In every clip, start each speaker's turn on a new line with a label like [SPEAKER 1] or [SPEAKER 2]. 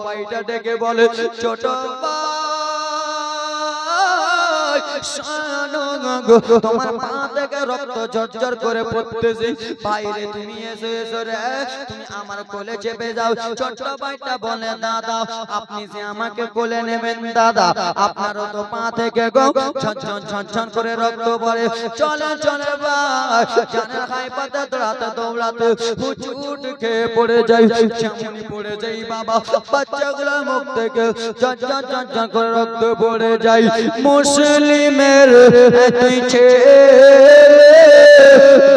[SPEAKER 1] ভাইটা ডেকে বলে ছোট তোমার পা থেকে রক্ত ঝরঝর করে পড়তেছে বাইরে তুমি এসো এসো রে তুমি আমার কোলে চেপে যাও ছোট ভাইটা বলে দাদা আপনি যে আমাকে কোলে নেবেন দাদা আপনারও তো পা থেকে গো ঝরঝর ঝরঝর করে রক্ত পড়ে চলে চলে ভাই জানের হাইপাতে দৌড়াতে দৌড়াতে হুচুট খেয়ে পড়ে যাই যেমনই পড়ে যাই বাবা বাচ্চাগুলোর মুখ থেকে ঝরঝর ঝরঝর করে রক্ত পড়ে যায় মুসলিমের তুই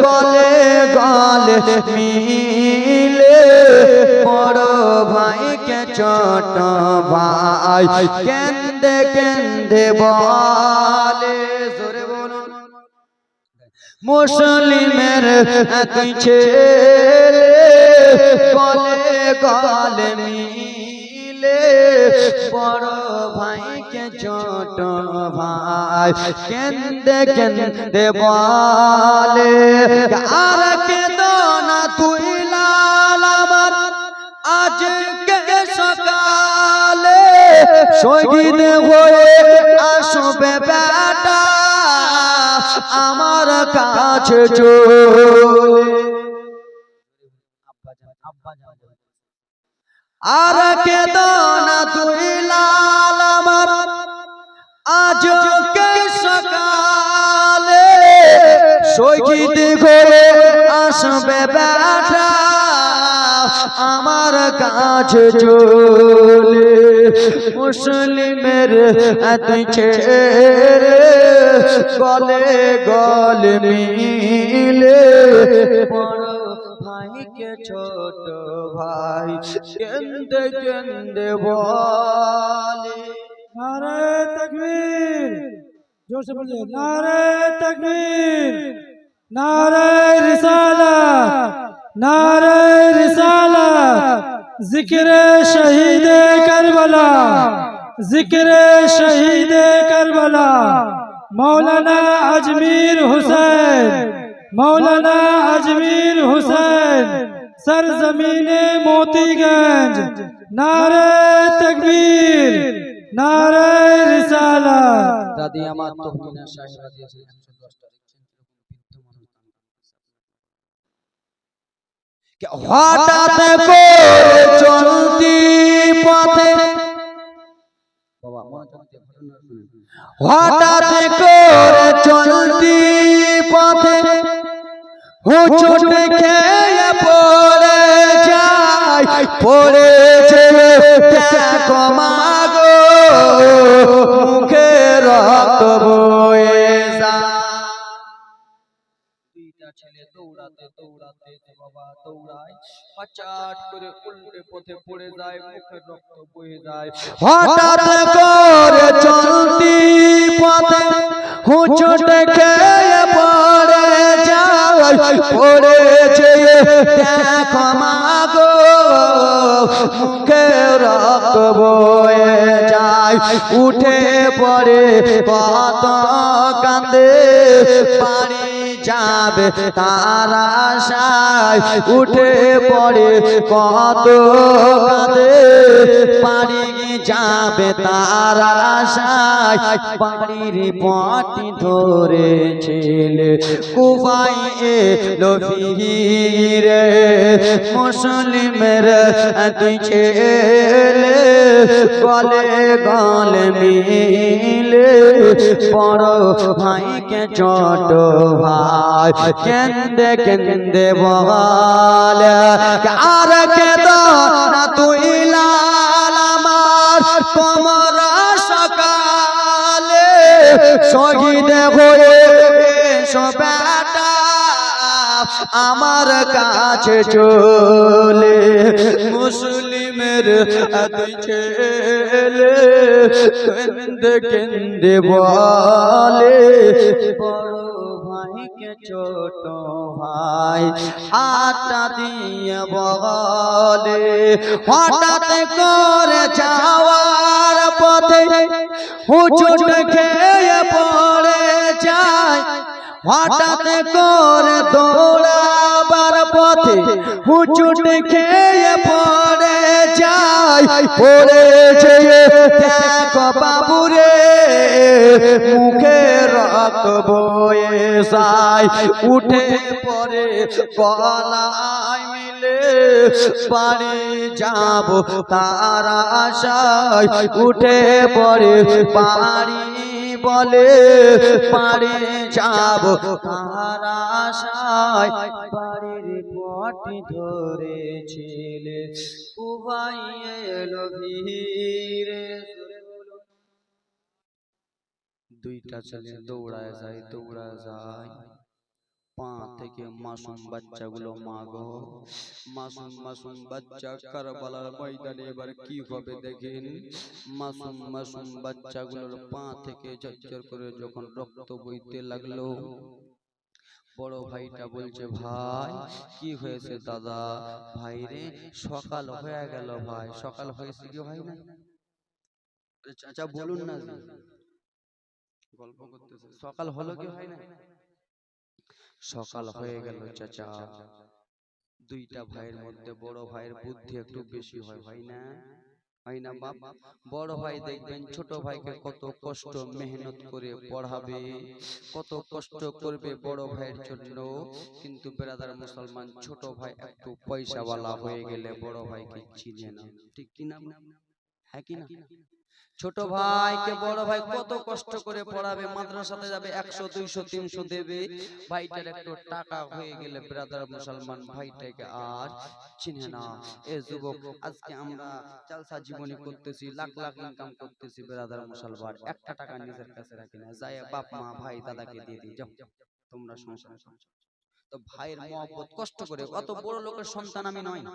[SPEAKER 1] গলে গলে মিলে বড় ভাইকে ছোট ভাই কেন্দে কেন্দে বলে জোরে বলুন মুসলিমের তুই গলে গলে মিলে বড় ভাইকে ছোট ভাই কেন্দে কেন্দে বলে আর কেঁদো না তুই লাল আমার আজকে সকালে শহীদ হয়ে আসবে বেটা আমার কাছে চলে আর কেঁদো না তুই লাল আমার আজকে সকালে শহীদ হয়ে আসবে বেটা আমার কাছে চলে মুসলিমের তুই গলে গলে মিলে বড় ভাইকে ছোট ভাই কেন্দে কেন্দে বলে
[SPEAKER 2] नारे तकबीर जोर से बोलिए नारे तकबीर नारे रिसाला जिक्र शहीद करबला जिक्र शहीद करबला मौलाना अजमीर हुसैन सरजमीने मोतीगंज नारे तकबीर नारे रिसाला
[SPEAKER 1] দাদি আমার তহমিনা সাহেবা দিয়েছে 110টা দেখছেন হঠাৎ করে চলতি পথে বাবা হঠাৎ করে চলতি পথে হুচুট খেয়ে পড়ে যায় পড়েছে দেখো মাগো মুখে রক্ত বয়ে যায় দুইটা ছেলে দৌড়াতে দৌড়াতে বাবা দৌড়ায় হঠাৎ করে উল্টে পথে পড়ে যায় মুখে রক্ত বয়ে যায় হঠাৎ করে চলতি পথে হুচুট খেয়ে পড়ে যায় পড়েছে দেখো মাগো মুখে রক্ত বয়ে যায় উঠে পড়ে কত কান্দে বাড়ি যাবে তার আশায় উঠে পড়ে কত কাঁদে বাড়ি যাবে তার আশায় বাড়ির পটি ধরে ছেলে কুবাই এলো ফিরে মুসলিমের তুই ছেলে গলে গলে মিলে বড় ভাইকে ছোট ভাই কেন্দে কেন্দে বলে আর কেঁদো না তুই লাল আমার কমর সকালে শহীদ হয়ে এসো বেটা আমার কাছে চলে মুসলিমের দুই ছেলে কেন্দে কেন্দে বলে বড় ভাইকে ছোট ভাই হাতটা দিয়ে বলে হঠাৎ করে যাওয়ার পথে হুচুট খেয়ে পড়ে যায় হঠাৎ করে দৌড়াবার পথে হুচুট খেয়ে পড়ে যায় পড়েছে দেখো বাবুরে মুখে রক্ত বয়ে যায় উঠে পড়ে গলায় মিলে বাড়ি যাব তার আশায় উঠে পড়ে বাড়ি বলে বাড়ি যাব তার আশায় বাড়ির পটি ধরেছিলে উবাই এলো ভিড়ে দুইটা ছেলে দৌড়ায় যায় পা থেকে মাসুম বাচ্চাগুলো মাগো মাসুম বাচ্চা কারবালার ময়দানে এবার কি হবে দেখেন মাসুম বাচ্চাগুলোর পা থেকে ঝরঝর করে যখন রক্ত বইতে লাগলো বড় ভাইটা বলছে ভাই কি হয়েছে দাদা ভাই রে সকাল হয়ে গেল ভাই সকাল হয়েছে কি ভাই না চাচা বলুন না গল্প করতেছে সকাল হলো কি হয় না সকাল হয়ে গেল চাচা দুইটা ভাইয়ের মধ্যে বড় ভাইয়ের বুদ্ধি একটু বেশি হয় হয় না বাপ বড় ভাই দেখবেন ছোট ভাইকে কত কষ্ট মেহনত করে পড়াবে কত কষ্ট করবে বড় ভাইয়ের জন্য কিন্তু ব্রাদার মুসলমান ছোট ভাই একটু পয়সাওয়ালা হয়ে গেলে বড় ভাইকে চিনে না ঠিক কি না হ্যাঁ কি না ছোট ভাইকে বড় ভাই কত কষ্ট করে পড়াবে মাদ্রাসাতে যাবে 100 200 300 দেবে ভাইটার একটু টাকা হয়ে গেলে ব্রাদার মুসলমান ভাইটাকে আর চিনে না এ যুবক আজকে আমরা জালসা জীবনী করতেছি লাখ লাখ ইনকাম করতেছি ব্রাদার মুসলমান একটা টাকা নিজের কাছে রাখি না যায় বাপ মা ভাই দাদাকে দিয়ে দিই যাও তোমরা সংসার তো ভাইয়ের মহব্বত কষ্ট করে অত বড় লোকের সন্তান আমি নয়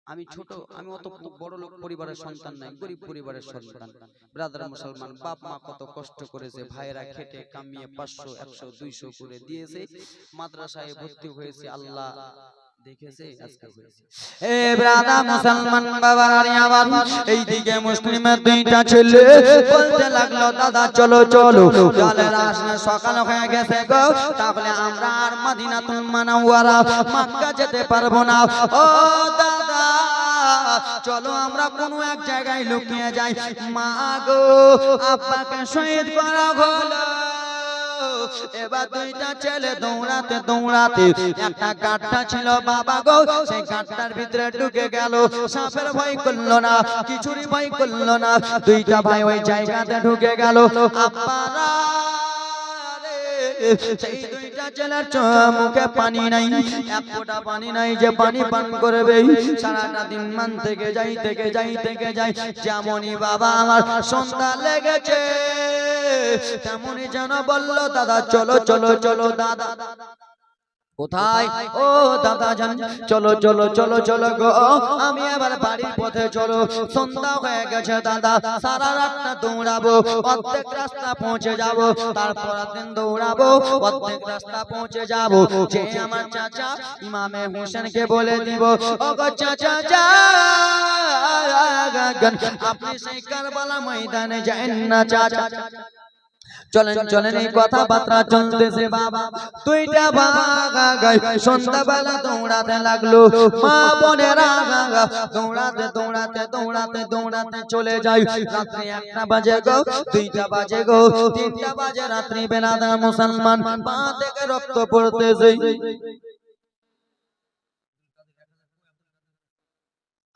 [SPEAKER 1] আমি ছোট আমি অত বড় লোক পরিবারের সন্তান নাই গরিব পরিবারের সন্তান ব্রাদার মুসলমান বাপ মা কত কষ্ট করেছে ভাইরা খেটে কামিয়ে 500 100 200 করে দিয়েছে মাদ্রাসায় ভর্তি হয়েছে আল্লাহ দেখেছে আজকে হয়েছে এ ব্রাদার মুসলমান বাবার আমার এইদিকে মুসলিমের দুইটা ছেলে বলতে লাগলো দাদা চলো চলো চলের আসলে সকাল হয়ে গেছে গো তাহলে আমরা আর মদিনাতুল মুনাওয়ারা মক্কা যেতে পারবো না ও দাদা চলো আমরা কোনো এক জায়গায় লুকিয়ে যাই মা গো আব্বাকে শহীদ করা হলো এবার দুইটা ছেলে দৌড়াতে দৌড়াতে একটা গাড্ডা ছিল বাবা গো সেই গাড্ডার ভিতরে ঢুকে গেল সাপের ভয় করলো না কিছুরই ভয় করলো না দুইটা ভাই ওই জায়গাতে ঢুকে গেল আব্বারা সেই দুইটা ছেলের মুখে পানি নাই এক ফোঁটা পানি নাই যে পানি পান করবে সারাটা দিন মান থেকে যাই যেমনই বাবা আমার সন্ধ্যা লেগেছে তেমনই যেন বললো দাদা চলো চলো চলো দাদা কোথায় ও দাদা জান চলো চলো চলো চলো গো আমি এবার বাড়ির পথে চলো সন্ধ্যা হয়ে গেছে দাদা সারা রাতটা দৌড়াবো অর্ধেক রাস্তা পৌঁছে যাব তারপর দিন দৌড়াবো অর্ধেক রাস্তা পৌঁছে যাব যে আমার চাচা ইমামে হোসেনকে বলে দিব ও গো চাচা আপনি সেই কারবালা ময়দানে যান না চাচা চলেন চলেন এই কথাবার্তা চলতেছে বাবা দুইটা বাবা গাই সন্ধ্যাবেলা দৌড়াতে লাগলো মা বোনেরা দৌড়াতে দৌড়াতে দৌড়াতে দৌড়াতে চলে যায় রাত্রি 1টা বাজে গো 2টা বাজে গো 3টা বাজে রাত্রি বেলাদা মুসলমান পা থেকে রক্ত পড়তেছে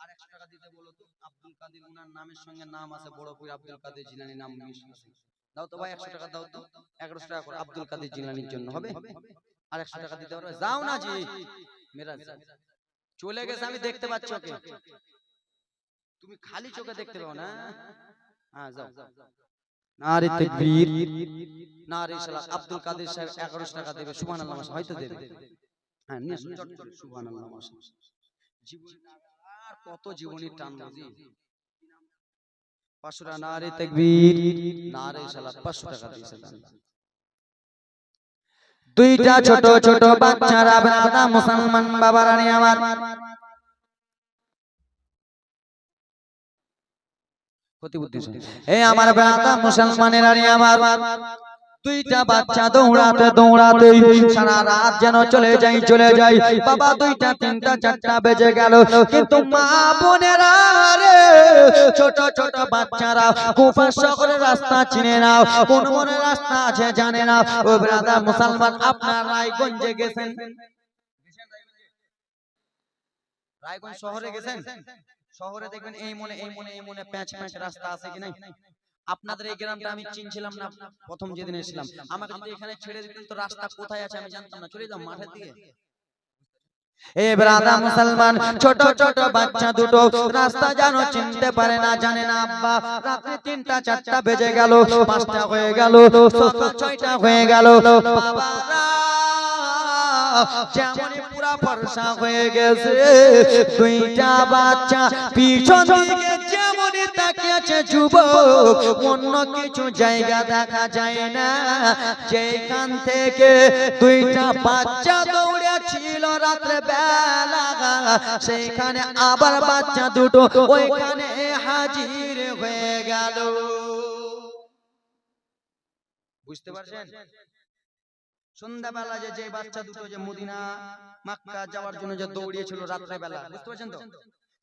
[SPEAKER 1] আর 100 টাকা দিতে বলো তো আব্দুল কাদের উনার নামের সঙ্গে নাম আছে বড় পীর আব্দুল কাদের জিলানী নাম মিশছে দাও তো ভাই 100 টাকা দাও তো 1100 টাকা করে আব্দুল কাদের জিলানীর জন্য হবে আর 100 টাকা দিতে পারবে যাও না জি মেরা চলে গেছে আমি দেখতে পাচ্ছি ওকে তুমি খালি চোখে দেখতে পাও না হ্যাঁ যাও নারে তাকবীর নারে সালাত আব্দুল কাদের সাহেব 1100 টাকা দেবে সুবহানাল্লাহ হয়তো দেবে হ্যাঁ নিয়ে চট করে সুবহানাল্লাহ জীবন আর কত জীবনের টান বুঝি 500 টাকা নারে তাকবীর নারে সালাত 500 টাকা দিয়েছে দুইটা ছোট ছোট বাচ্চারা ব্রাদা মুসলমান বাবারা নি আমার ক্ষতি বুদ্ধি এই আমার ব্রাদা মুসলমানেরা নি আমার দুইটা বাচ্চা দৌড়াতে দৌড়াতে সারা রাত যেন চলে যায় বাবা, দুইটা তিনটা চারটা বেজে গেল, কিন্তু মা বোনেরা রে, ছোট ছোট বাচ্চারা কুফা শহরের রাস্তা চিনে না, কোন কোন রাস্তা আছে জানে না। ও ব্রাদার মুসলমান, আপনার রায়গঞ্জে গেছেন? রায়গঞ্জ শহরে গেছেন? শহরে দেখবেন এই মনে প্যাঁচ প্যাঁচ রাস্তা আছে কি নাই? আপনাদের এই গ্রামটা আমি চিনছিলাম না প্রথম যেদিন এসেছিলাম। আমাকে যদি এখানে ছেড়ে দিতেন তো রাস্তা কোথায় আছে আমি জানতাম না, চলে যাও মাঠের দিকে। এ ব্রাদার মুসলমান, ছোট ছোট বাচ্চা দুটো রাস্তা জানো চিনতে পারে না, জানে না। আব্বা, রাতে 3টা 4টা বেজে গেল, 5টা হয়ে গেল, 6টা হয়ে গেল, বাবারা যেমনই পুরা ফর্সা হয়ে গেছে, দুইটা বাচ্চা পিছন দিকে যেমনই তাকিয়েছে যুবক, অন্য কিছু জায়গা দেখা যায় না। যেখান থেকে দুইটা বাচ্চা দৌড়েছিল রাত্রে বেলা, সেইখানে আবার বাচ্চা দুটো ওইখানে হাজির হয়ে গেল। বুঝতে পারছেন? সন্ধ্যাবেলা যে বাচ্চা দুটো যে মদিনা মক্কা যাওয়ার জন্য যে দৌড়িয়েছিল রাত্রে বেলা, বুঝতে পারছেন তো?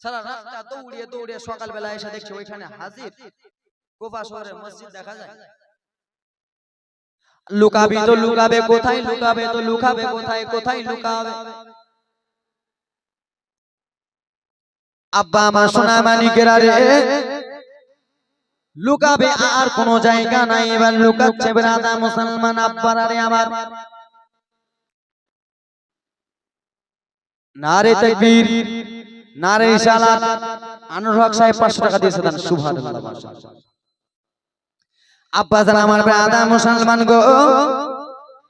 [SPEAKER 1] সারা রাস্তা দৌড়িয়ে দৌড়িয়ে সকালবেলা এসে দেখছে ওইখানে হাজির। কুফা শহরে মসজিদ দেখা যায়। লুকাবি তো লুকাবে কোথায়, লুকাবে তো লুকাবে কোথায়, কোথায় লুকাবে? আব্বা আমার সোনা মানিকেরা রে, লুকাবে আর কোনো জায়গা নাই, এবার লুকাচ্ছে ব্রাদার মুসলমান আব্বারা রে আমার। নারে তাকবীর, নারে ইসালাত। আনোয়ার হক সাহেব 500 টাকা দিয়েছে, দেন সুবহানাল্লাহ মাশাআল্লাহ। আব্বা জান আমার ব্রাদার মুসলমান গো,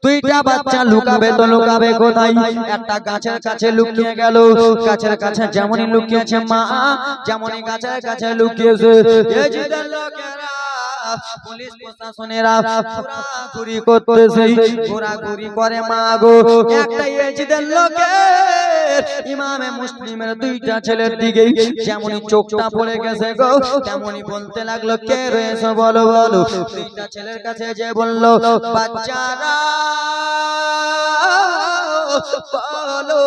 [SPEAKER 1] দুইটা বাচ্চা লুকাবে তো লুকাবে কোথায়? একটা গাছের কাছে লুকিয়ে গেল। গাছের কাছে যেমনই লুকিয়েছে মা, যেমনই গাছের কাছে লুকিয়েছে, এজিদের লোকেরা পুলিশ প্রশাসনেরা ঘোরাঘুরি করতেছে, ঘোরাঘুরি করে মা গো। একটা এজিদের লোকের ইমামে মুসলিমের দুইটা ছেলের দিকে যেমনই চোখটা পড়ে গেছে গো, তেমনই বলতে লাগলো, কে রয়েছে বলো বলো। দুইটা ছেলের কাছে যে বললো, বাচ্চারা বলো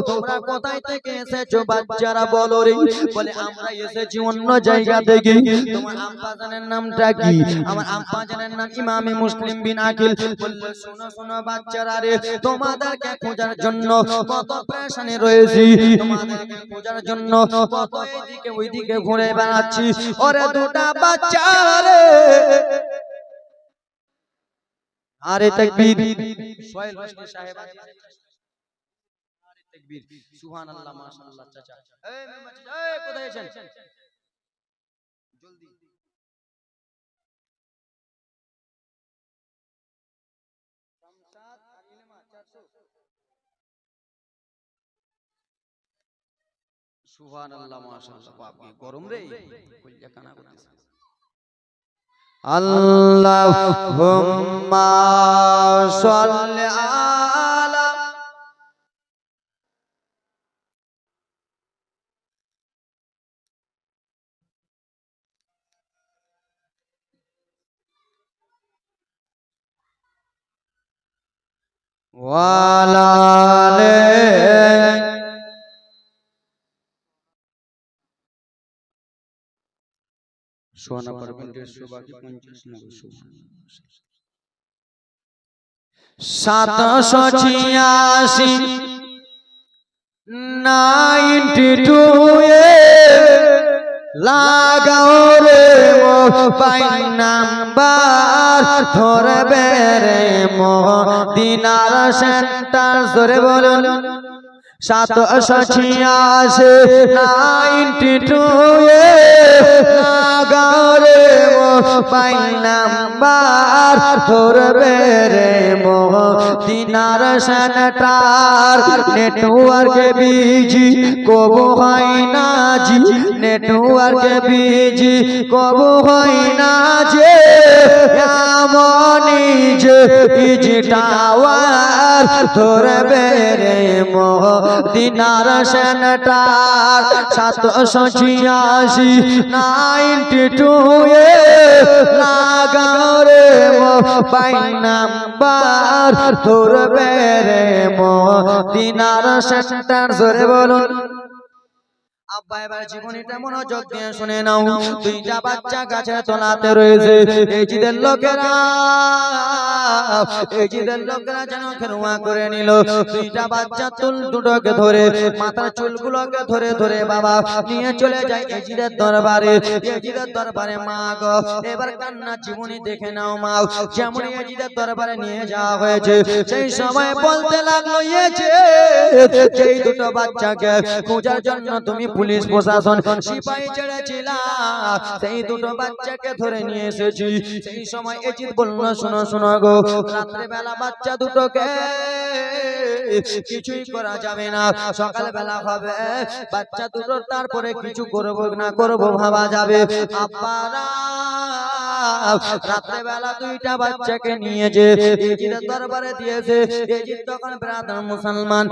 [SPEAKER 1] তোমরা কোথায় থেকে এসেছো, বাচ্চারা বলো রে। বলে আমরা এসেছি অন্য জায়গা থেকে। তোমার আব্বা জানের নামটা কি? আমার আব্বা জানের নাম ইমামে মুসলিম বিন আকিল। বলল শোনো শোনো বাচ্চারা রে, তোমাদেরকে খোঁজার জন্য কত পেরেশানি রয়েছি, তোমাদেরকে খোঁজার জন্য কত এইদিকে ওইদিকে ঘুরে বেড়াচ্ছি। ওরে দুটা বাচ্চা রে, আরে তাকবীর, সোহেল হোসেন সাহেব তাকবীর, সুবহানাল্লাহ মাশাআল্লাহ। চাচা এই মেম্বার চাচা, এই কোথায় আছেন? জলদি শামসাদ আর ইলমা 400। সুবহানাল্লাহ মাশাআল্লাহ। বাপ কি গরম রে, কইয়া কানা করতেছে। আল্লাহুম্মা সাল্লি আলা ওয়ালা আলে। সোনা পারবেন 150 বাকি 50 90 786 92 এ লাগাও রে মোবাইল নাম্বার, ধরবে রে মদিনার সেন্টার। জোরে বলুন 786 92 এ লাগাও রে মোবাইল নাম্বার, ধরবে রে মদিনার সেন্টার। নেটওয়ার্কে বিজি কবু হয় না জি, নেটওয়ার্কে বিজি কবু হয় না যে, এমনই যে ইজি টাওয়ার, ধরবে রে মদিনার সেন্টার। 786 92 এ লাগাও রে মোবাইল নাম্বার ধরবে রে মদিনার সেন্টার। জোরে বলুন। আব্বা এবার জীবনীটা মনোযোগ দিয়ে শুনে নাও। দুইটা বাচ্চা গাছের তলাতে রয়েছে। এজিদের লোকেরা যেন খেরুয়া করে নিল। দুইটা বাচ্চা চুল দুটোকে ধরে, মাথার চুলগুলোকে ধরে ধরে বাবা নিয়ে চলে যায় এজিদের দরবারে। এজিদের দরবারে মা গো এবার কান্না জীবনী দেখে নাও মা। যেমন এজিদের দরবারে নিয়ে যাওয়া হয়েছে, সেই সময় বলতে লাগলো এই দুটো বাচ্চাকে খোঁজার জন্য তুমি পুলিশ প্রশাসন সিপাহী ছেড়েছিলা, সেই দুটো বাচ্চাকে ধরে নিয়ে এসেছি। সেই সময় এজিদ বলল শোনো শোনো গো, রাত্রে বেলা বাচ্চা দুটোকে কিছুই করা যাবে না, সকাল বেলা হবে বাচ্চা দুটোর তারপরে কিছু করব না করব ভাবা যাবে। আব্বারা রাত্রে বেলা দুইটা বাচ্চাকে নিয়ে যে এজিদের দরবারে দিয়েছে। এজিদ তখন ব্রাদার মুসলমান,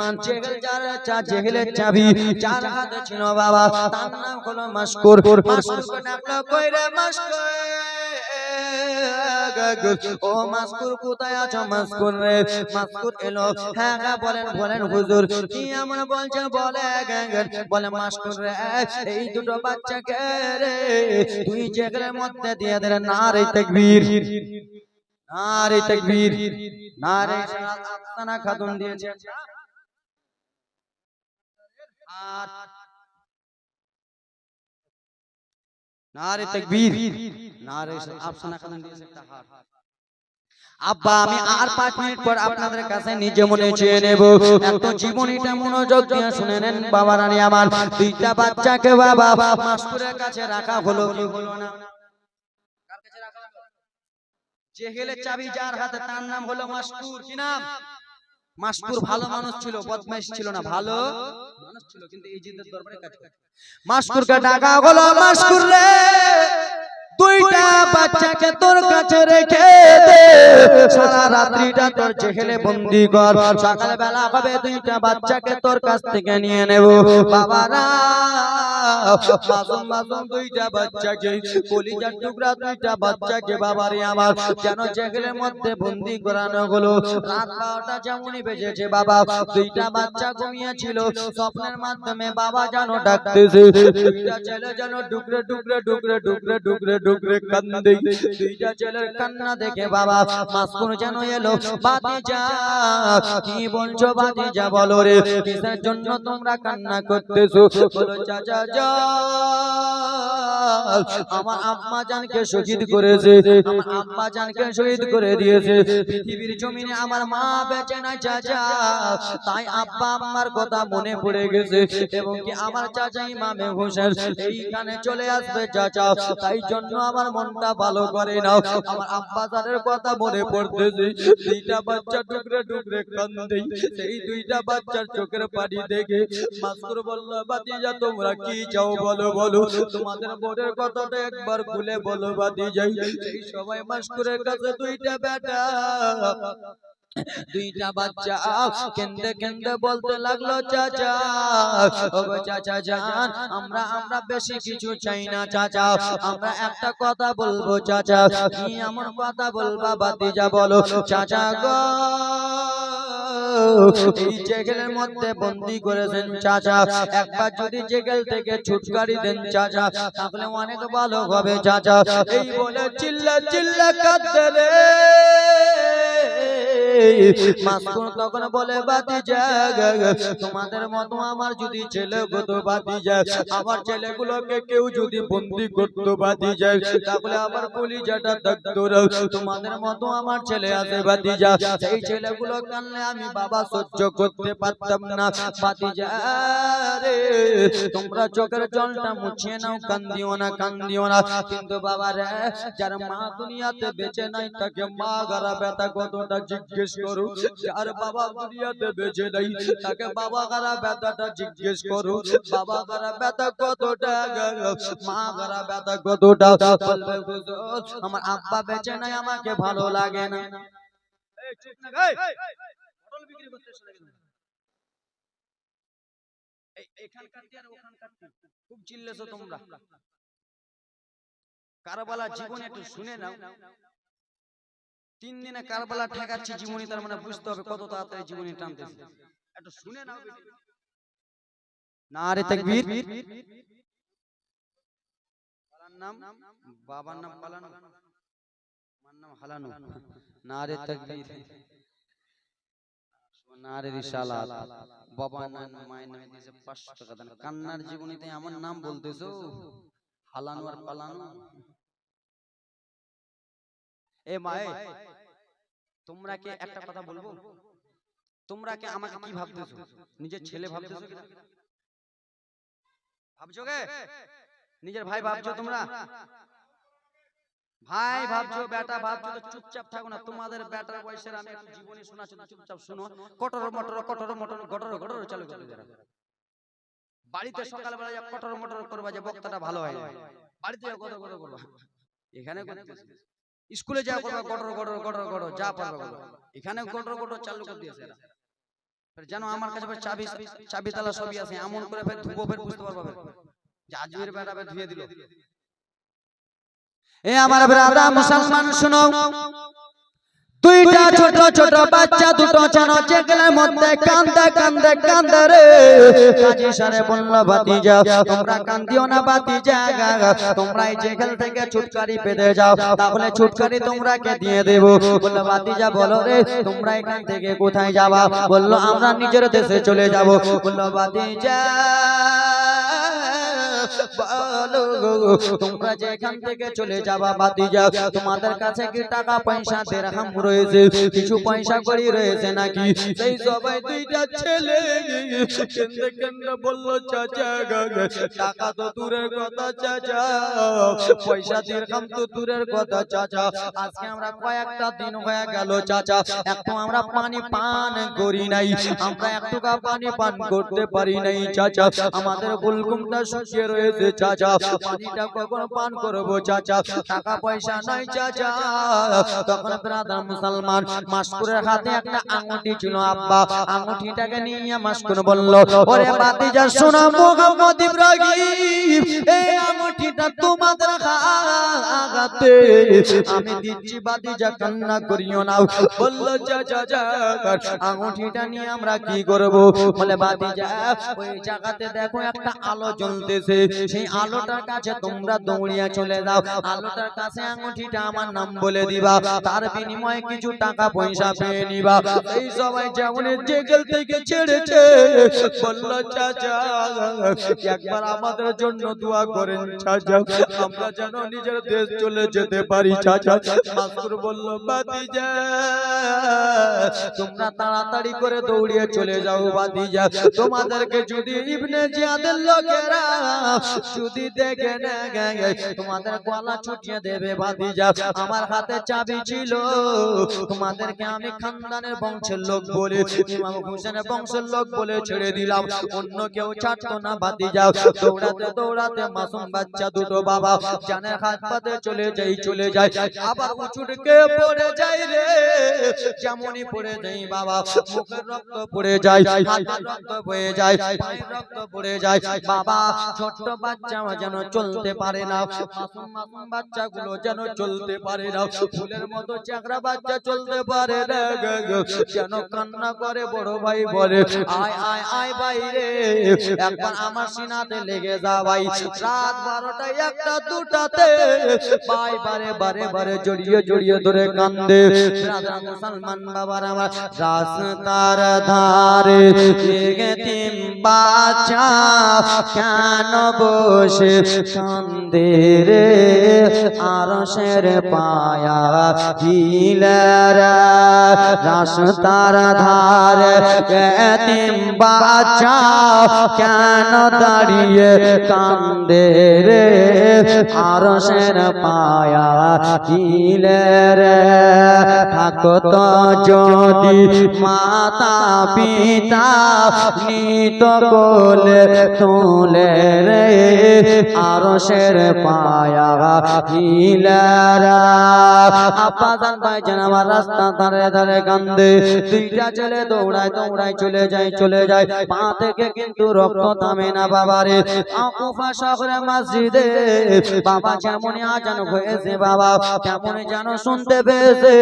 [SPEAKER 1] জেহেলের চাবি যার হাতে ছিল বাবা, তার নাম হলো মাসকুর। মাসকুরকে ডাকলো, কই রে মাসকুর, ও মাসকুর কোথায় আছো মাসকুর রে? মাসকুর এলো, হ্যাঁ হ্যাঁ বলেন বলেন হুজুর কি এমন বলছেন? বলে মাসকুর রে এই দুটো বাচ্চাকে রে তুই জেলের মধ্যে দিয়ে দিলে। নারে তাকবীর, নারে তাকবীর, নারে আফসানা খাতুন দিয়েছে। আর নারে তাকবীর, নারে আফসানা খাতুন দিয়েছে। আব্বা আমি আর 5 মিনিট পর আপনাদের কাছে নিজে মনে চেয়ে নেব। একটু জীবনীটা মনোযোগ দিয়ে শুনে নেন বাবা রানী আমার। দুইটা বাচ্চাকে বাবা মাসকুরের কাছে রাখা হলো কি হলো না? কার কাছে রাখা হলো? জেহেলের চাবি যার হাতে তার নাম হলো মাসকুর। কি নাম? মাসকুর ভালো মানুষ ছিল, বদমাইশ ছিল না, ভালো মানুষ ছিল, কিন্তু এই জিদের দরবারে কাজ করে। মাসকুরকে ডাকা হলো, মাসকুর রে দুইটা বাচ্চাকে তোর কাছে রেখে দে, সারা রাত্রিটা তোর জেহেলে বন্দি কর, সকাল বেলা হবে দুইটা বাচ্চাকে তোর কাছ থেকে নিয়ে নেব। বাবারা মাসুম মাসুম দুইটা বাচ্চাকে, কলিজার টুকরা দুইটা বাচ্চাকে বাবারে আমার যেন জেহেলের মধ্যে বন্দি করানো হলো। রাত 12টা যেমনই বেজেছে বাবা, দুইটা বাচ্চা ঘুমিয়েছিল, স্বপ্নের মাধ্যমে বাবা যেন ডাকতেছে। দুইটা ছেলে যেন ডুকরে ডুকরে ডুকরে ডুকরে ডুকরে ডুকরে কান্দে। দুইটা ছেলের কান্না দেখে বাবা মাসকুর যেন এলো। ভাতিজা কি বলছো ভাতিজা বলো রে, কিসের জন্য তোমরা কান্না করতেছো? বলো চাচা যা আমার আম্মা জানকে শহীদ করেছে, আমার আম্মা জানকে শহীদ করে দিয়েছে। পৃথিবীর জমিনে আমার মা বেঁচে নাই চাচা, তাই আব্বা আম্মার কথা মনে পড়ে গেছে। এবং কি আমার চাচা ইমামে হোসেন এইখানে চলে আসবে চাচা, তাই জন্য আমার মনটা ভালো করে নাও। আমার আব্বা জানের কথা মনে পড়তেছে। দুইটা বাচ্চা টুকরে টুকরে কান্দে, সেই দুইটা বাচ্চার চোখের পানি দেখে মাসকুর বলল, ভাতিজা তোমরা কি চাও বলো বলো, তোমাদের বোনের কথাটা একবার খুলে বলো ভাতিজা। সেই সময় মাসকুরের কাছে দুইটা বেটা, দুইটা বাচ্চা কেন্দে কেন্দে বলতে লাগলো, চাচা ও চাচা জান আমরা বেশি কিছু চাই না চাচা, আমরা একটা কথা বলবো চাচা। কি এমন কথা বলবা ভাতিজা বলো? চাচা গো এই জেলের মধ্যে বন্দি করেছেন চাচা, একবার যদি জেল থেকে ছুটকারি দেন চাচা তাহলে অনেক ভালো হবে চাচা। এই বলে চিল্লা চিল্লা কাঁদতে রে মাসকুর তখন বলে, ভাতিজা তোমাদের মতো আমার যদি ছেলে হতো ভাতিজা, আমার ছেলেগুলোকে কেউ যদি বন্দি করতো ভাতিজা, তাহলে আমার কলিজাটা থাকতো না। তোমাদের মতো আমার ছেলে আছে ভাতিজা, সেই ছেলেগুলো কানলে আমি বাবা সহ্য করতে পারতাম না ভাতিজা রে। তোমরা চোখের জলটা মুছিয়ে নাও, কান্দিও না কান্দিও না। কিন্তু বাবা রে যার মা দুনিয়াতে বেঁচে নাই তাকে মা গারা ব্যথা কতটা জিজ্ঞেস করো, যার বাবা দুনিয়াতে বেঁচে নাই তাকে বাবা গারা ব্যথাটা জিজ্ঞেস করো। বাবা গারা ব্যথা কতটা, মা গারা ব্যথা কতটা। বলবে হুজুর আমার আব্বা বেঁচে নাই, আমাকে ভালো লাগে না। এই চুপ না গায়, পটল বিক্রি করতে এসে লাগে। এই এখানকার আর ওখানকার খুব চিল্লেছো তোমরা। কারবালা জীবনে একটু শুনে নাও। 3 দিনে কারবালা ঠেকাচ্ছি জীবনী, তার মানে বুঝতে হবে কত তাড়াতাড়ি জীবনী টানতেছে। একটু শুনে নাও। নারে তাকবীর। পালার নাম বাবার নাম পালানো, আমার নাম হালানো। নারে তাকবীর, নারে রিসালাত। বাবা নাম মায়ের নামে দিয়েছে 500 টাকা দান। কান্নার জীবনীতে আমার নাম বলতেছো, হালানো আর পালানো। এ মায়ে, তোমরা কি একটা কথা বলবো, তোমরা কি আমাকে কি ভাবতেছো? নিজের ছেলে ভাবতেছো কি না? ভাবছো গে? নিজের ভাই ভাবছো তোমরা? ভাই ভাবছো, বেটা ভাবছো, তো চুপচাপ থাকো না। তোমাদের বেটার বয়সের আমি একটু জীবনী শোনাচ্ছি, চুপচাপ শুনো। কটর মটর গটর গটর চালু করে দেরা। বাড়িতে সকালবেলা যা কটর মটর করবা, যে বক্তাটা ভালো হয়, বাড়িতে গটর গটর করবা, এখানে করতেছে। স্কুলে যা করবা গটর গটর গটর গটর যা পারবা করবা, এখানে গটর গটর চালু করে দিয়েছে এরা। জানো আমার কাছে চাবি চাবি তালা সবই আছে, এমন করে ফের ধুবো, ফের বুঝতে পারবা যে আজমির বেটা ফের ধুয়ে দিল। এ আমার ব্রাদার মুসলমান শুনো, দুইটা ছোট ছোট বাচ্চা দুটো যেন জেগেলের মধ্যে কান্দে কান্দে কান্দে রে। কাজী সারে বলল, ভাতিজা তোমরা কান্দিও না ভাতিজা, তোমরা এই জেগেল থেকে ছুটকারি পেতে যাও, তাহলে ছুটকারি তোমরাকে দিয়ে দেব। বলল ভাতিজা বলো রে, তোমরা এখান থেকে কোথায় যাবা? বলল আমরা নিজের দেশে চলে যাব। বলল ভাতিজা বলো তোমরা যে এখান থেকে চলে যাবা ভাতিজা, তোমাদের কাছে কি টাকা পয়সা দিরহাম রয়েছে, কিছু পয়সা করি রয়েছে নাকি? সেই সবাই দুইটা ছেলে কেন্দে কেন্দে বলল, চাচা টাকা তো দূরের কথা চাচা, পয়সা দিরহাম তো দূরের কথা চাচা, আজকে আমরা কয়েকটা দিন হয়ে গেল চাচা, একটু আমরা পানি পান করি নাই, আমরা একটু পানি পান করতে পারি নাই চাচা, আমাদের বুলকুমটা শুকিয়ে রয়েছে চাচা, পানিটা কখন পান করবো চাচা, টাকা পয়সা নাই চাচা। তখন ব্রাদার মুসলমান মাসকুরের হাতে একটা আঙ্গুঠি ছিল আব্বা, আঙ্গুঠিটাকে নিয়ে মাসকুর বলল, ওরে ভাতিজা শোনো, মুহাম্মদ ইব্রাহিম এই আঙ্গুঠিটা তোমাদের হাতে আমি দিচ্ছি, ভাতিজা কান্না করিও না। বলল চাচা আঙ্গুঠিটা নিয়ে আমরা কি করব? বলে ভাতিজা ওই জায়গাতে দেখো একটা আলো জ্বলতেছে, সেই আলোটার কাছে তোমরা দৌড়িয়ে চলে যাও, আলোটার কাছে আঙ্গুঠিটা আমার নাম বলে দিবা, তার বিনিময়ে কিছু টাকা পয়সা পেয়ে নিবা। এই সবাই যেমন জেগেল থেকে ছেড়েছে, বলল চাচা একবার আমাদের জন্য দোয়া করেন চাচা, আমরা যেন নিজের দেশ চলে যেতে পারি চাচা। মাসকুর বলল, ভাতিজা তোমরা তাড়াতাড়ি করে দৌড়িয়ে চলে যাও ভাতিজা, তোমাদেরকে যদি ইবনে জিয়াদের লোকেরা যদি দেখে না তোমাদের গলা ছুটিয়ে দেবে ভাতিজা। আমার হাতে চাবি ছিল, তোমাদেরকে আমি খানদানের বংশের লোক বলে, ইমাম হোসেনের বংশের লোক বলে ছেড়ে দিলাম, অন্য কেউ ছাড়তো না ভাতিজা। দৌড়াতে দৌড়াতে মাসুম বাচ্চা দুটো বাবা জানের হাত পাতে চলে যায়, আবার উঁচুটকে পড়ে যায় রে, যেমনই পড়ে যাই বাবা মুখের রক্ত পড়ে যায়, হাতের রক্ত বয়ে যায়, পায়ের রক্ত পড়ে যায় বাবা। ছোট্ট বাচ্চা যেন চলতে পারে না, মাসুম মাসুম বাচ্চাগুলো যেন চলতে পারে না, ফুলের মতো চাকরা বাচ্চা চলতে পারে না, যেন কান্না করে। বড় ভাই বলে, আয় আয় আয় ভাই রে, একবার আমার সিনাতে লেগে যা ভাই। রাত 12টায় 1টা 2টাতে ভাই বারে বারে বারে জড়িয়ে জড়িয়ে ধরে কান্দে। মুসলমান বাবার আমার রাস্তার ধারে এতিম বাচ্চা কেন বসে কান্দে রে, আরশের পায়া হিলারা রাস্তার ধারে এতিম বাচ্চা কেন দাঁড়িয়ে কান্দে রে, আরশের পায়া হিলারা থাকত যদি মাতা পিতা নিত কোলে তোলে রে, আরশের পায়া দিলারা আপা জান ভাই জান আমার রাস্তা ধারে ধারে কান্দে দুইটা ছেলে দৌড়ায় দৌড়ায় চলে যায় পা থেকে কিন্তু রক্ত থামে না বাবারে কুফা শহরে মসজিদে বাবা যেমনই আজান হয়েছে বাবা তেমনই যেন শুনতে পেয়েছে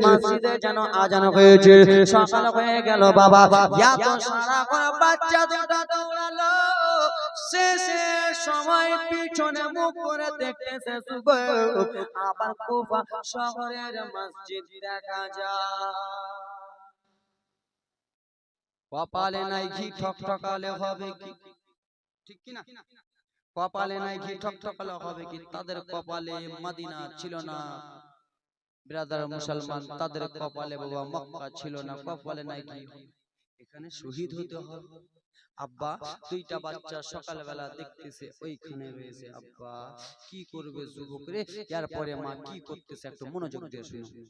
[SPEAKER 1] মসজিদে যেন আজান হয়েছে সকাল হয়ে গেল বাবা এত সারা করে বাচ্চা দুটো দৌড়ালো শেষে সময় পিছনে মুখ করে দেখতেছে আবার কুফা শহরের মসজিদ দেখা যায় কপালে নাই ঘি ঠকঠকালে হবে কি ঠিক কি না কপালে নাই ঘি ঠকঠকালে হবে কি তাদের কপালে মদিনা ছিল না ব্রাদার মুসলমান তাদের কপালে বাবা মক্কা ছিল না কপালে নাই ঘি এখানে শহীদ হতে হবে আব্বা দুইটা বাচ্চা সকালবেলা দেখতেছে ওইখানে রয়েছে আব্বা কি করবে যুবক রে এরপরে মা কি করতেছে একটু মনোযোগ দিয়ে শুনো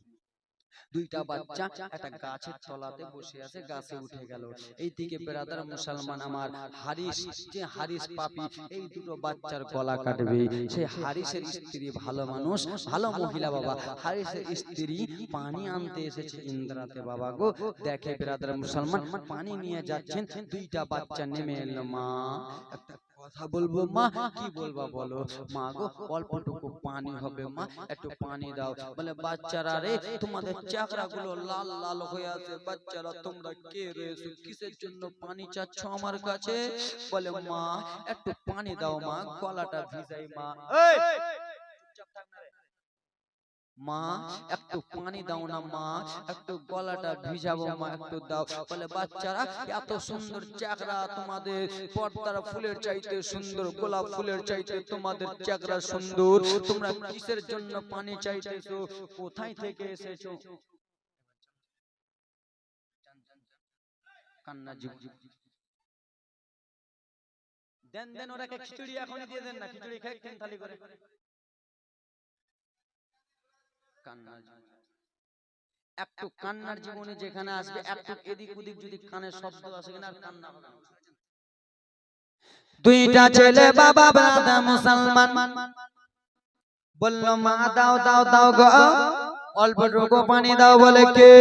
[SPEAKER 1] দুইটা বাচ্চা একটা গাছের তলাতে বসে আছে গাছে উঠে গেল এইদিকে ব্রাদার মুসলমান আমার হারিস পাপি এই দুটো বাচ্চার গলা কাটবে সেই হারিসের স্ত্রী ভালো মানুষ ভালো মহিলা বাবা হারিসের স্ত্রী পানি আনতে এসেছে ইন্দ্রাতে বাবা গো দেখে ব্রাদার মুসলমান পানি নিয়ে যাচ্ছেন দুইটা বাচ্চা নেমে এলো মা কথা বলবো মা কি বলবা বলো মা গো অল্পটুকু পানি হবে মা একটু পানি দাও বলে বাচ্চারা রে তোমাদের চাকরা গুলো লাল লাল হয়ে আছে বাচ্চারা তোমরা কে রয়েছো কিসের জন্য পানি চাচ্ছ আমার কাছে বলে মা একটু পানি দাও মা গলাটা ভিজাই মা চুপচাপ থাক না রে মা একটু পানি দাও না মা একটু গলাটা ভিজাবো মা একটু দাও বলে বাচ্চারা এত সুন্দর চাকরা তোমাদের পর্দার ফুলের চাইতে সুন্দর গোলাপ ফুলের চাইতে তোমাদের চাকরা সুন্দর তোমরা কিসের জন্য পানি চাইতেছো কোথায় থেকে এসেছো কান্না ঝুক দেন ওরাকে খিচুড়ি এখনই দিয়ে দেন না খিচুড়ি খাই তিন থালি করে একটু কান্নার জীবনে যেখানে আসবে একটু এদিক ওদিক যদি কানের শব্দ আসে কিনা আর কান্না হবে দুইটা ছেলে বাবা ব্রাদার মুসলমান বলল মা দাও দাও দাও গো অল্পটুকু পানি দাও বলে কে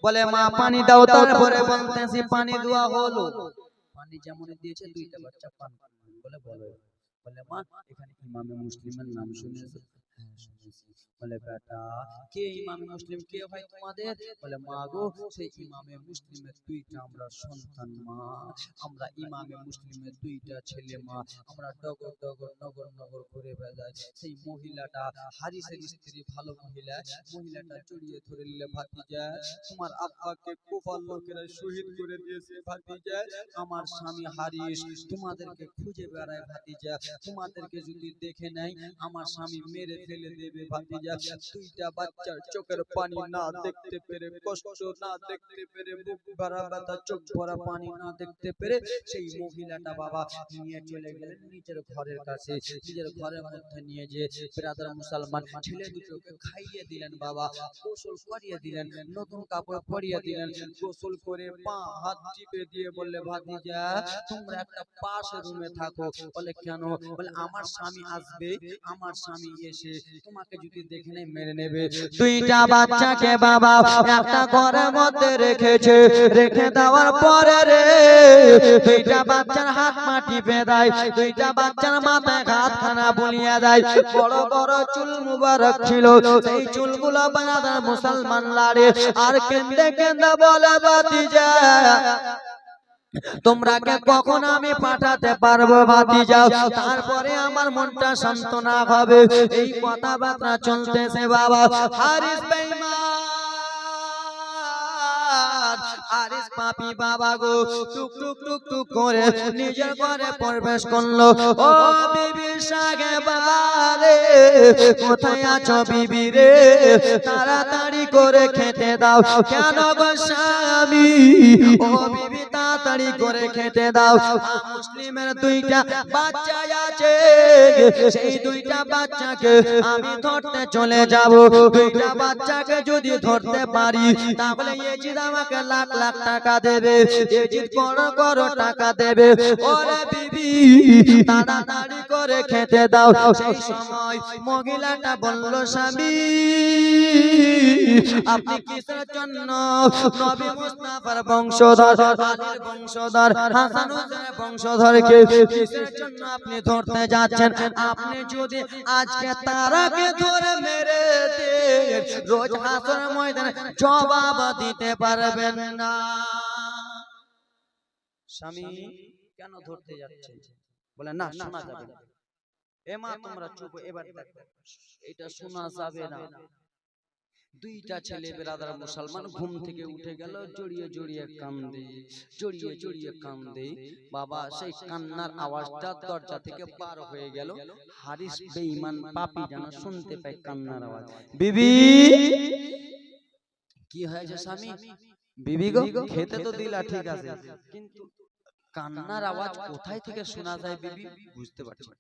[SPEAKER 1] বলে মা পানি দাও তারপরে বলতেছি পানি দেওয়া হলো পানি যেমন দিয়েছে দুইটা বাচ্চা পান বলে বলে মা এখানে ইমামে মুসলিমের নাম শুনেছো বলে বেটা কে ইমামে মুসলিম কে ভাই তোমাদের বলে মা গো সেই ইমামে মুসলিমের দুইটা আমরা সন্তান মা আমরা ইমামে মুসলিমের দুইটা ছেলে মা আমরা ডগর ডগর নগর নগর করে বেড়াই সেই মহিলাটা হারিসের স্ত্রী ভালো মহিলাটা জড়িয়ে ধরে নিলে ভাতিজা তোমার আব্বাকে কুফার লোকেরা শহীদ করে দিয়েছে ভাতিজা আমার স্বামী হারিস তোমাদেরকে খুঁজে বেড়ায় ভাতিজা তোমাদেরকে যদি দেখে নেয় আমার স্বামী মেরে ফেলে দেবে ভাতিজা দুইটা বাচ্চার চোখের পানি না দেখতে পেরে কষ্ট না দেখতে পেরে বুক ভরা ব্যথা চোখ ভরা পানি না দেখতে পেরে সেই মহিলাটা বাবা নিয়ে চলে গেলেন নিজের ঘরের কাছে নিজের ঘরের মধ্যে নিয়ে যে ব্রাদার মুসলমান ছেলে দুটোকে খাইয়ে দিলেন বাবা গোসল করিয়ে দিলেন নতুন কাপড় পরিয়ে দিলেন গোসল করে পা হাত টিপে দিয়ে বললে ভাতিজা তোমরা একটা পাশ রুমে থাকো বলে কেন বলে আমার স্বামী আসবে আমার স্বামী এসে তোমাকে যদি দেখে নেয় মেরে নেবে দুইটা বাচ্চাকে বাবা একটা ঘরের মধ্যে রেখেছে রেখে দেওয়ার পরে রে দুইটা বাচ্চার হাত মা টিপে দেয় দুইটা বাচ্চার মাথায় হাতখানা বুলিয়ে দেয় বড় বড় চুল মুবারক ছিল সেই চুলগুলো বানাদার মুসলমান লাড়ে আর কেন্দে কেন্দে বলে ভাতিজা তোমরা কে কখন আমি পাঠাতে পারবো ভাতিজা তারপরে আমার মনটা সান্ত্বনা হবে এই কথাবার্তা চলতেছে বাবা হারিস বেঈমান হারিস পাপী বাবা গো টুক টুক টুক টুক করে নিজের ঘরে প্রবেশ করলো ও বিবি সাহেবারে কোথায় আছো বিবি রে তাড়াতাড়ি করে খেতে দাও কেন গো স্বামী ও বিবি তাড়াতাড়ি করে খেতে দাও মুসলিমের দুইটা বাচ্চা আছে সেই দুইটা বাচ্চাকে আমি ধরতে চলে যাব দুইটা বাচ্চাকে যদি ধরতে পারি তাহলে ইয়েজিদ আমাকে লাখ লাখ টাকা দেবে ইয়েজিদ করো করো টাকা দেবে ওরে বিবি তাড়াতাড়ি করে খেতে দাও। সেই সময় মহিলাটা বলল, স্বামী আপনি কিসের জন্য নবী মুস্তাফার বংশধর, আলীর বংশধর, হাসান হুসাইনের বংশধরকে কিসের জন্য আপনি ধরতে যাচ্ছেন? আপনি যদি আজকে তারাকে ধরে মেরে দেন, রোজ হাসর ময়দানে জবাব দিতে পারবেন না। স্বামী কেন ধরতে যাচ্ছেন? বলে না, শোনা যাবে না। এ মা তোমরা চুপ, এবার দেখো এটা শোনা যাবে না। দুইটা ছেলে বেরাদার মুসলমান ঘুম থেকে উঠে গেল, জড়িয়ে জড়িয়ে কান্দে, জড়িয়ে জড়িয়ে কান্দে। বাবা সেই কান্নার আওয়াজটা দরজা থেকে পার হয়ে গেল। হারিস বেঈমান পাপী যেন শুনতে পায় কান্নার আওয়াজ। বিবি কি হয়েছে স্বামী? বিবি গো খেতে তো দিলা ঠিক আছে, কিন্তু কান্নার আওয়াজ কোথায় থেকে শোনা যায় বিবি বুঝতে পারছি।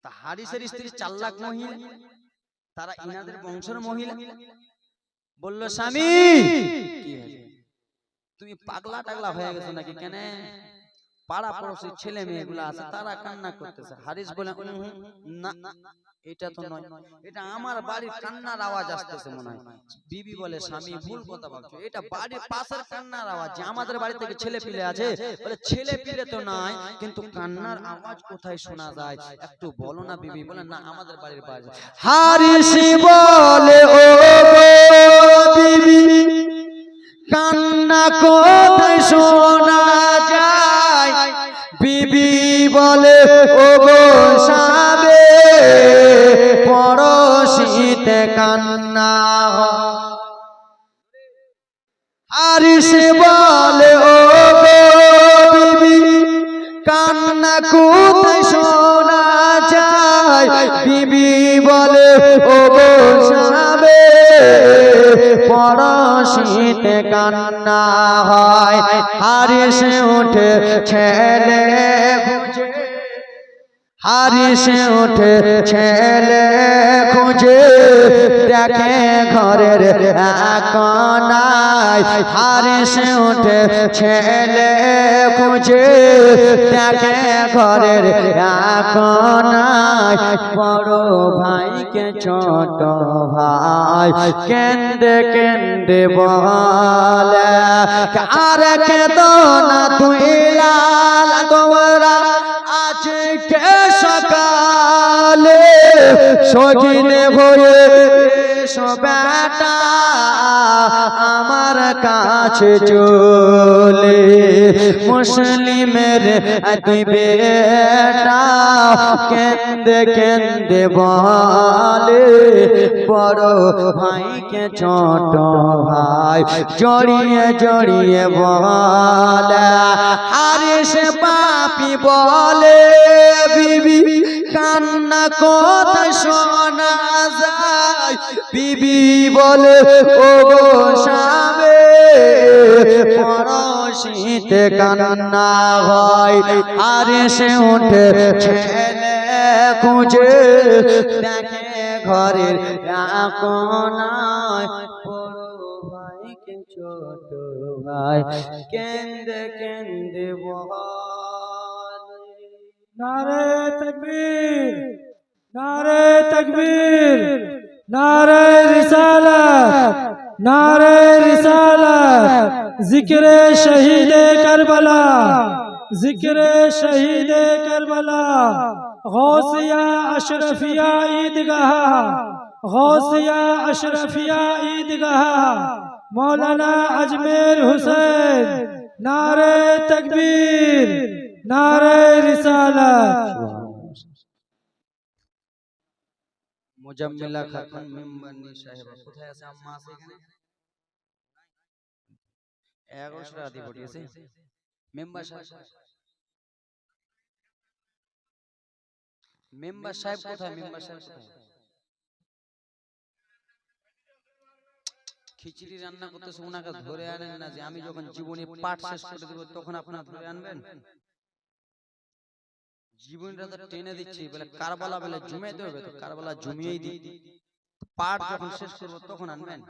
[SPEAKER 1] তা হারিসের স্ত্রী 4 লাখ মহিলা, তারা ইনাদের বংশের মহিলা। বলল, স্বামী কি হয়েছে? তুমি পাগলা টাগলা হয়ে গেছো নাকি? কেন? পাড়া পড়োশি ছেলে মেয়েগুলো আছে, তারা কান্না করতেছে। হারিস বলে, না এটা তো নয়, এটা আমার বাড়ির কান্নার আওয়াজ আসতেছে মনে হয়। বিবি বলে, স্বামী ভুল কথা ভাবছো, এটা বাড়ির পাশের কান্নার আওয়াজ। যে আমাদের বাড়ি থেকে ছেলে পিলে আছে, বলে ছেলে পিলে তো নাই, কিন্তু কান্নার আওয়াজ কোথায় শোনা যায় একটু বলো না বিবি। বলে না, আমাদের বাড়ির বাইরে। হারিস বলে, ও বিবি কান্না কোথায় শোনা যায়? বিবি বলে, ও গো স্বামী পড়শিতে কান্না। হারিস বলে, ও গো বিবি কান্না কোথায় শোনা যায়? বিবি বলে, ও গো স্বামী পড়শিতে কান্না হয়। হারিস উঠে ছেলে খুঁজে, হারিস উঠে ছেলে খুঁজে দেখে ঘরের কোনায়। হারিস উঠে ছেলে খুঁজে দেখে ঘরের কোনায়। বড় ভাইকে ছোট ভাই কেন্দে কেন্দে বলে, আর কেঁদো না তুই লাল তোমরা আজকে সকালে সজিনে হয়ে এসো বেটা আমার কাছে চলে। মুসলিমের তুই বেটা কেন্দে কেন্দে বলে, বড় ভাইকে ছোট ভাই জড়িয়ে জড়িয়ে বলে। হারিস পাপী বলে, বিবি কান্না কোথায় শোনা যায়? বিবি বলে, ও গো স্বামী পড়শিতে কান্না হয়। হারিস উঠে ছেলে খুঁজে দেখে ঘরের কোনায়। বড় ভাইকে ছোট ভাই কেন্দে কেন্দে বলে।
[SPEAKER 2] नारे तकबीर, नारे तकबीर, नारे रिसालत, नारे रिसालत। जिक्रे शहीदे करबला, जिक्रे शहीदे करबला। गौसिया अशरफिया ईदगाह, गौसिया अशरफिया ईदगाह। मौलाना अजमेर हुसैन। नारे तकबीर, नारे रिसालत।
[SPEAKER 1] মুজাম্মিলা খাতুন মেম্বারনি সাহেবা কোথায় আছে? আম্মা আছে এখানে? 1100 আদি পড়িয়েছে মেম্বার সাহেব। মেম্বার সাহেব কোথায়? মেম্বার সাহেব কোথায়? খিচুড়ি রান্না করতেছে, ওনাকে ধরে আনেন না। যে আমি যখন জীবনী পাঠ শেষ করে দেব তখন আপনারা ধরে আনবেন? জীবনটা তো টেনে দিচ্ছি, বলে কারবালা বলে জমে দেবে, তো কারবালা জমিয়েই দিই। পাঠ যখন শেষ করব তখন আনবেন।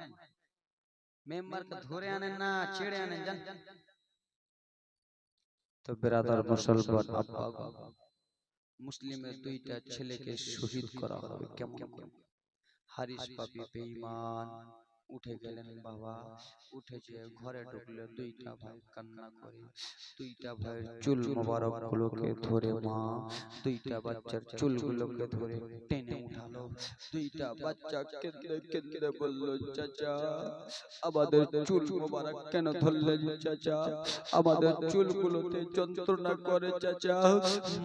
[SPEAKER 1] মেম্বারকে ধরে আনেন না, ছেড়ে আনেন। জান তো বেরাদার মুসলমান আব্বা মুসলিমের দুইটা ছেলেকে শহীদ করা হবে কেমন? হারিস পাপি বেঈমান উঠে গেলেন বাবা, উঠে যে ঘরে ঢুকলে দুইটা ভাই কান্না করে, দুইটা ভাইয়ের চুল মোবারক গুলোকে ধরে মা দুইটা বাচ্চার চুলগুলোকে ধরে টেনে উঠালো। দুইটা বাচ্চা কেঁদে কেঁদে বলল, চাচা আমাদের চুল মোবারক কেন ধরলেন চাচা? আমাদের চুলগুলোতে যন্ত্রণা করে চাচা,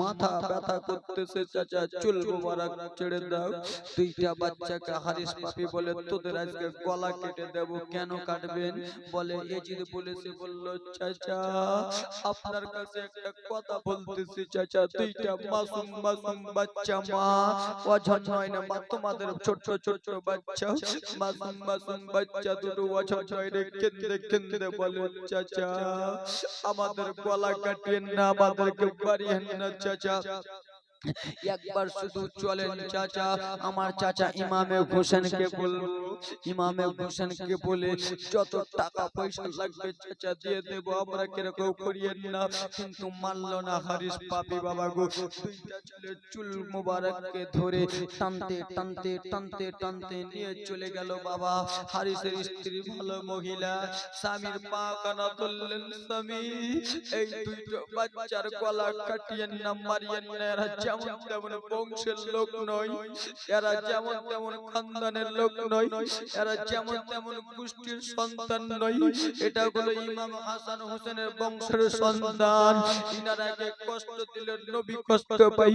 [SPEAKER 1] মাথা ব্যথা করতেছে চাচা, চুল মোবারক ছেড়ে দাও। দুইটা বাচ্চাকে হারিস পাপি বলে, তোদের আজকে গলা কেটে দেব। কেন কাটবেন? বলে এজিদ বলেছে। বলল, চাচা আপনার কাছে একটা কথা বলতেছি চাচা। দুইটা মাসুম মাসুম বাচ্চা, মা অঝর নয় না মা, তোমাদের ছোট ছোট বাচ্চা, মাসুম মাসুম বাচ্চা দুটো অঝর নয় রে, কেঁদে কেঁদে বলে, চাচা আমাদের গলা কাটিয়েন না, আমাদেরকে বাড়িয়েন না চাচা, একবার শুধু চলেন চাচা। আমার চাচা ইমামে হোসেনকে বলবো, ইমামে হোসেনকে বলে যত টাকা পয়সা লাগবে চাচা দিয়ে দেব, আমরা কিরকম করিয়েন না। কিন্তু মানলো না হারিস পাপি বাবা গো। দুইটা ছেলের চুল মোবারককে ধরে টানতে টানতে টানতে টানতে নিয়ে চলে গেল বাবা। হারিসের স্ত্রী ভালো মহিলা, স্বামীর পা কানা ধরলেন, স্বামী এই দুইটা বাচ্চার গলা কাটিয়েন না, মারিয়েন না, এরা যেমন তেমন বংশের লোক নয়, এরা যেমন তেমন খানদানের লোক নয়, এরা যেমন তেমন গোষ্ঠীর সন্তান নয়, এটা হলো ইমাম হাসান হোসেনের বংশের সন্তান। ইনারাকে কষ্ট দিলে নবী কষ্ট পাই,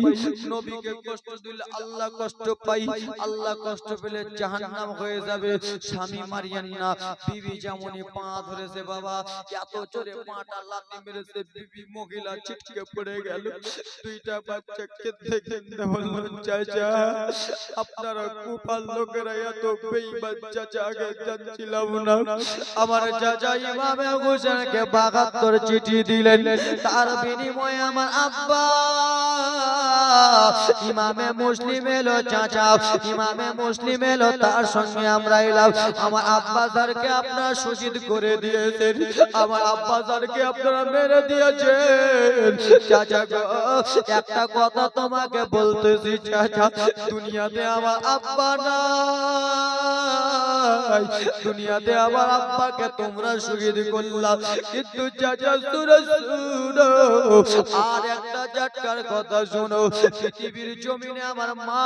[SPEAKER 1] নবীকে কষ্ট দিলে আল্লাহ কষ্ট পাই, আল্লাহ কষ্ট পেলে জাহান্নাম হয়ে যাবে। স্বামী মারিয়েন না। বিবি যেমনই পা ধরেছে বাবা, এত জোরে পাটা লাথি মেরেছে, বিবি মহিলা ছিটকে পড়ে গেল। দুইটা বাচ্চা কেঁদে কেঁদে বলল, চাচা আপনারা কুপাল লোকেরা এত বেঈমান চাচা, আগে জানছিলাম না। আমার চাচা ইমামে হোসেনকে ৭২ চিঠি দিলেন, তার বিনিময়ে আমার আব্বা ইমামে মুসলিম এলো চাচা, ইমামে মুসলিম এলো, তার সঙ্গে আমরা এলাম। আমার আব্বা স্যারকে আপনারা শহীদ করে দিয়েছেন, আমার আব্বা স্যারকে আপনারা মেরে দিয়েছেন চাচা গো। একটা কথা তোমাকে বলতেছি চাচা, দুনিয়াতে আমার আব্বা নাই, দুনিয়াতে আমার আব্বাকে তোমরা শহীদ করলাম, কিন্তু চাচা শুনো শুনো আর একটা জাটকার কথা শুনো। পৃথিবীর জমিনে আমার মা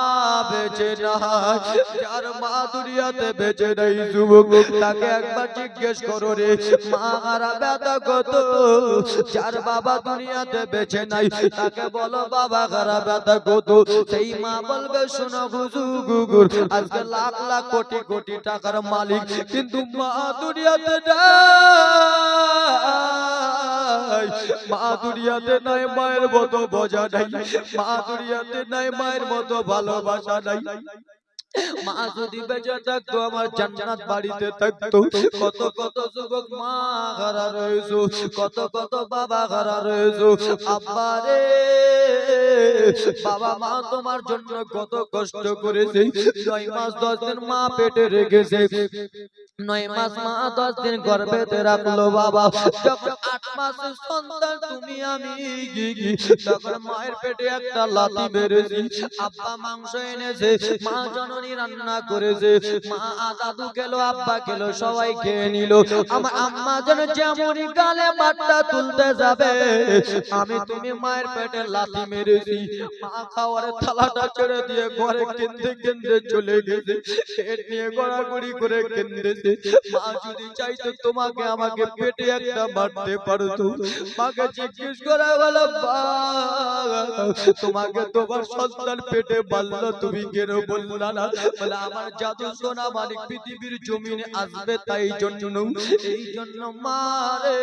[SPEAKER 1] বেঁচে নাই, যার মা দুনিয়াতে বেঁচে নাই যুবক, তাকে একবার জিজ্ঞেস করো রে মা আর ব্যথা কত। যার বাবা দুনিয়াতে বেঁচে নাই, তাকে বলো বাবা খারাপ ব্যথা কত। সেই মা বলবে, শোনো হুজুর, আজকে লাখ লাখ কোটি কোটি টাকার মালিক, কিন্তু মা দুনিয়াতে নাই, মা দুনিয়াতে নাই, মায়ের মতো বোঝা নাই, মা দুনিয়াতে নাই, মায়ের মতো ভালোবাসা নাই। মা যদি বেঁচে থাকতো আমার জান্নাত বাড়িতে থাকতো। কত কত যুবক মা হারা রয়েছো, কত কত বাবা হারা রয়েছো। আব্বা রে বাবা মা তোমার জন্য কত কষ্ট করেছে, 9 মাস 10 দিন মা পেটে রেখেছে, 9 মাস মা 10 দিন গর্ভেতে রাখলো বাবা। যখন 8 মাসের সন্তান তুমি আমি তখন মায়ের পেটে একটা লাথি মেরেছি। আব্বা মাংস এনেছে, মা জননী রান্না করেছে, মা দাদু খেলো, আব্বা খেলো, সবাই খেয়ে নিল। আমার আম্মা যেন যেমনই গালে ভাতটা তুলতে যাবে, আমি তুমি মায়ের পেটে লাথি মেরেছি। মা খাওয়ারের থালাটা ছেড়ে দিয়ে ঘরে কেঁদে কেঁদে চলে গেছে, পেট নিয়ে গড়াগড়ি করে কেঁদেছে। মা যদি চাইতো তোমাকে আমাকে পেটে একটা মারতে পারতো। মাকে জিজ্ঞেস করা হলো, তোমাকে তোমার সন্তান পেটে মারলো, তুমি কেন বললা না? বলে আমার জাদু সোনা মালিক পৃথিবীর জমিনে আসবে, তাই জন্য এই জন্য মারে।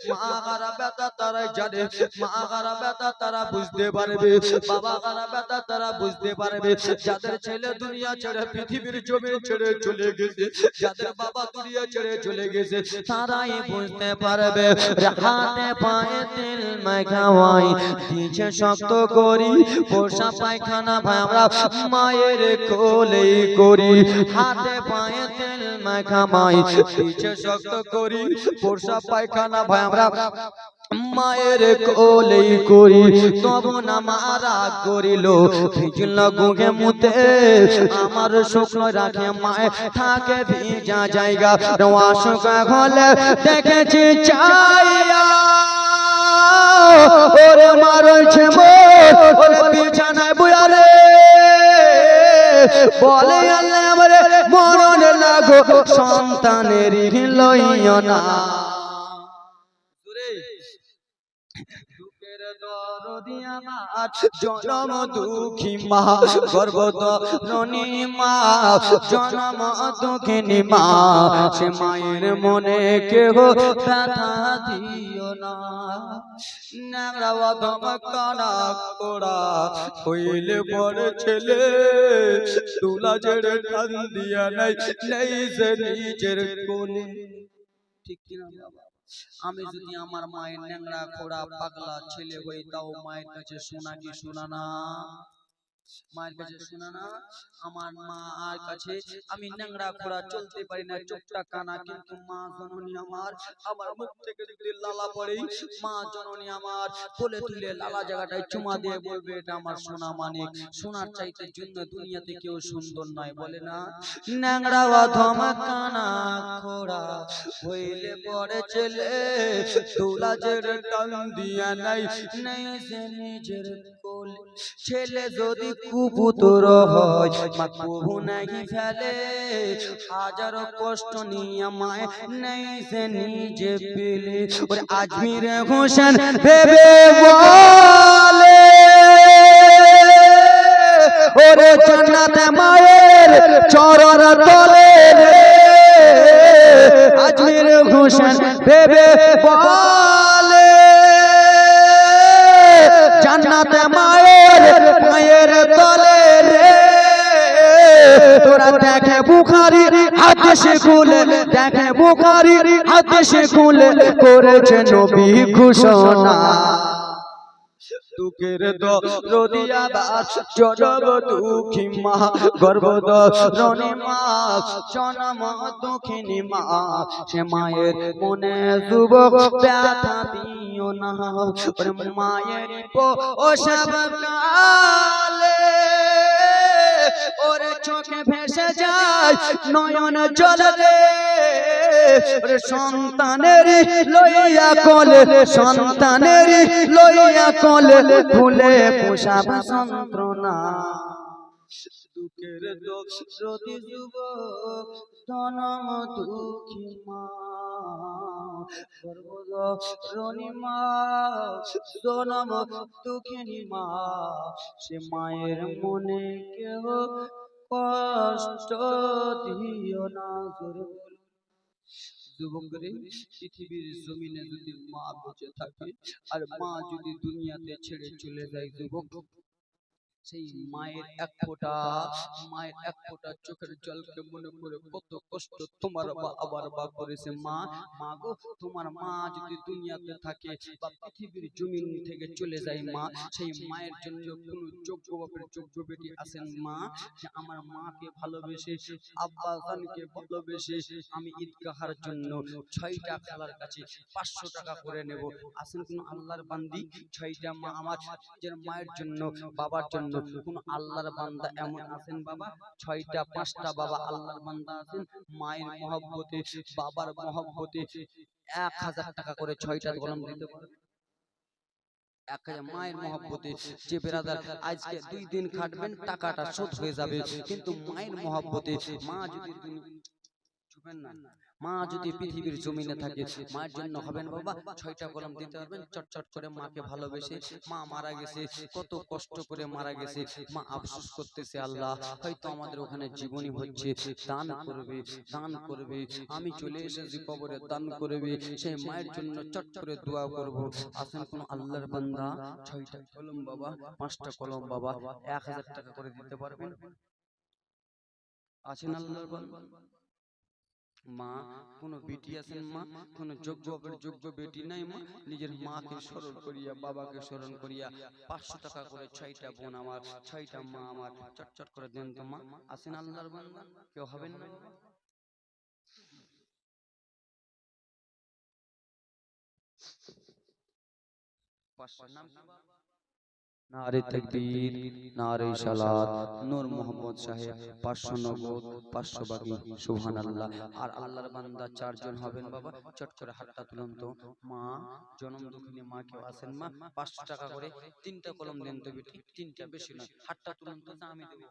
[SPEAKER 1] মা হারা ব্যথা তারাই জানে, মা হারা ব্যথা তারা বুঝতে পারবে, বাবা হারা ব্যথা তারা বুঝতে পারবে। যাদের ছেলে দুনিয়া ছেড়ে পৃথিবীর জমিন ছেড়ে চলে গেছে, যাদের বাবা দুনিয়া ছেড়ে চলে গেছে, তারাই বুঝতে পারবে। হাতে পায়ে তেল মাখাওয়াই দিছে শক্ত করি, পোষা পায়খানা ভাই আমরা মায়ের কোলে করি। হাতে পায়ে তেল মাখামাই দিছে শক্ত করি, পোষা পায়খানা ভাই আমরা মায়ের কোলেই করি তব না মারা করিল ভিজল গুগে মুতে আমার শুকনো রাখে মায়ে থাকে ভিজা জায়গা আশুক হলে দেখেছি চাইয়া ওরে মারছে ওরে বিছানায় বুয়ারে বলে আল্লাহ আমারে মরণ লাগো সন্তানের লইও না দুঃখের দরদি আমার জনম দুঃখী মা গর্ভধারিণী মা জনম দুঃখিনী মা সে মায়ের মনে কেহ ব্যথা দিও না ন্যাংরা ধমকানা কোড়া হইলে বড় ছেলে তুলা জেড়ে টান দিয়া নাই নেই যে নিজের কোলে ঠিক কিনা বাবা আমি যদি আমার মায়ের ন্যাংরা খোড়া পাগলা ছেলে হই তাও মায়ের কাছে শোনা কি শোনা না মায়ের কাছে শোনা না আমার মা আর কাছে আমি ন্যাংরা খোড়া চলতে পারি না চোখটা কানা কিন্তু মা জননী আমার মুখ থেকে যদি লালা পড়ে মা জননী আমার কোলে তুলে লালা জায়গাটায় চুমা দিয়ে বলবে এটা আমার সোনা মানিক সোনার চাইতে জন্য দুনিয়াতে কেউ সুন্দর নয় বলে না ন্যাংরা ধমকানা খোড়া হইলে পড়ে ছেলে তোলা জেরে টান দিয়া নাই নাই যে নিজের কোলে ছেলে যদি কুপুত্র হয় মা কবু নাহি ফেলে হাজারো কষ্ট নিয়ে মায় নাই যে নিজে পেলে ওরে আজমির হোসেন ভেবে বলে ওরে জান্নাতে মায়ের চরণ তলে আজমির হোসেন ভেবে বলে জান্নাতে মায়ের তলে রে তোরা দেখে বুখারী হাদিসে খুলে দেখে বুখারী হাদিসে খুলে করেছে নবী ঘোষণা দুঃখের দরদি আমার জনম দুঃখী মা গর্ভধারিণী মা জনম দুঃখিনী মা সে মায়ের মনে যুবক ব্যথা দিও না ওরে মায়ের প্রসব কালে ওরে চোখে ভেসে যায় নয়ন জলে ওরে সন্তানের লইয়া কোলে সন্তানের লইয়া কোলে ভুলে পোষাব যন্ত্রণা দুঃখের দরদি যুবক জনম দুঃখী মা গর্ভধারিণী মা জনম দুঃখিনী মা সে মায়ের মনে কেহ কষ্ট দিও না যুবকরে পৃথিবীর জমিনে যদি মা বেঁচে থাকে আর মা যদি দুনিয়াতে ছেড়ে চলে যায় যুবক সেই মায়ের এক ফোঁটা চোখের জলকে মনে করে কত কষ্ট তোমার মা আবার মা করেছে মা মা গো তোমার মা যদি দুনিয়াতে থাকে বা পৃথিবীর জমিন থেকে চলে যায় মা সেই মায়ের জন্য কোন যোগ্য বাপের যোগ্য বেটি আছেন মা যে আমার মাকে ভালোবেসে আব্বা জানকে ভালোবেসে আমি ঈদগাহার জন্য 6টা খালার কাছে 500 টাকা করে নেব আছেন কোন আল্লাহর বান্দি 6টা মা আমার মায়ের জন্য বাবার জন্য কোন আল্লাহর বান্দা এমন আছেন বাবা 6টা 5টা বাবা আল্লাহর বান্দা আছেন মায়ের মহব্বতে বাবার মহব্বতে 1000 টাকা করে 6টা কলম দিতে পারে 1000 মায়ের মহব্বতে যে বেরাদার আজকে 2 দিন খাটবেন টাকাটা শোধ হয়ে যাবে কিন্তু মায়ের মহব্বতে মা যদি চুপেন না মা যদি পৃথিবীর জমিনে থাকে মায়ের জন্য হবেন বাবা 6টা কলম দিতে পারবেন চটচট করে মাকে ভালোবেসে মা মারা গেছে কত কষ্ট করে মারা গেছে মা আফসোস করতেছে আল্লাহ হয়তো আমাদের ওখানে জীবনী হচ্ছে দান করবে আমি চলে এসেছি কবরে দান করবে সেই মায়ের জন্য চট করে দোয়া করব আসেন কোন আল্লাহর বান্দা 6টা কলম বাবা 5টা কলম বাবা 1000 টাকা করে দিতে পারবেন আছেন আল্লাহর বান্দা মা কোন বেটি আছেন মা কোন যোগ্য বেটি নাই মা নিজের মাকে স্মরণ করিয়া বাবাকে স্মরণ করিয়া 500 টাকা করে 6টা বোন আমার 6টা মা আমার চটচট করে দেন তো মা আছেন আল্লাহর বান্দা কেউ হবেন না নাম নারে তাকবীর, নারে সালাত, নূর মোহাম্মদ সাহেব 500 নগদ, 500 বাকি, সুবহানাল্লাহ। আর আল্লাহর বান্দা 4 জন হবেন বাবা, চট করে হাতটা তুলুন তো। মা, জনম দুঃখিনী মা কেউ আছেন মা, 500 টাকা করে 3টা কলম দেন তো বেটি, 3টা বেশি নয়, হাতটা তুলুন তো, যা আমি দেব।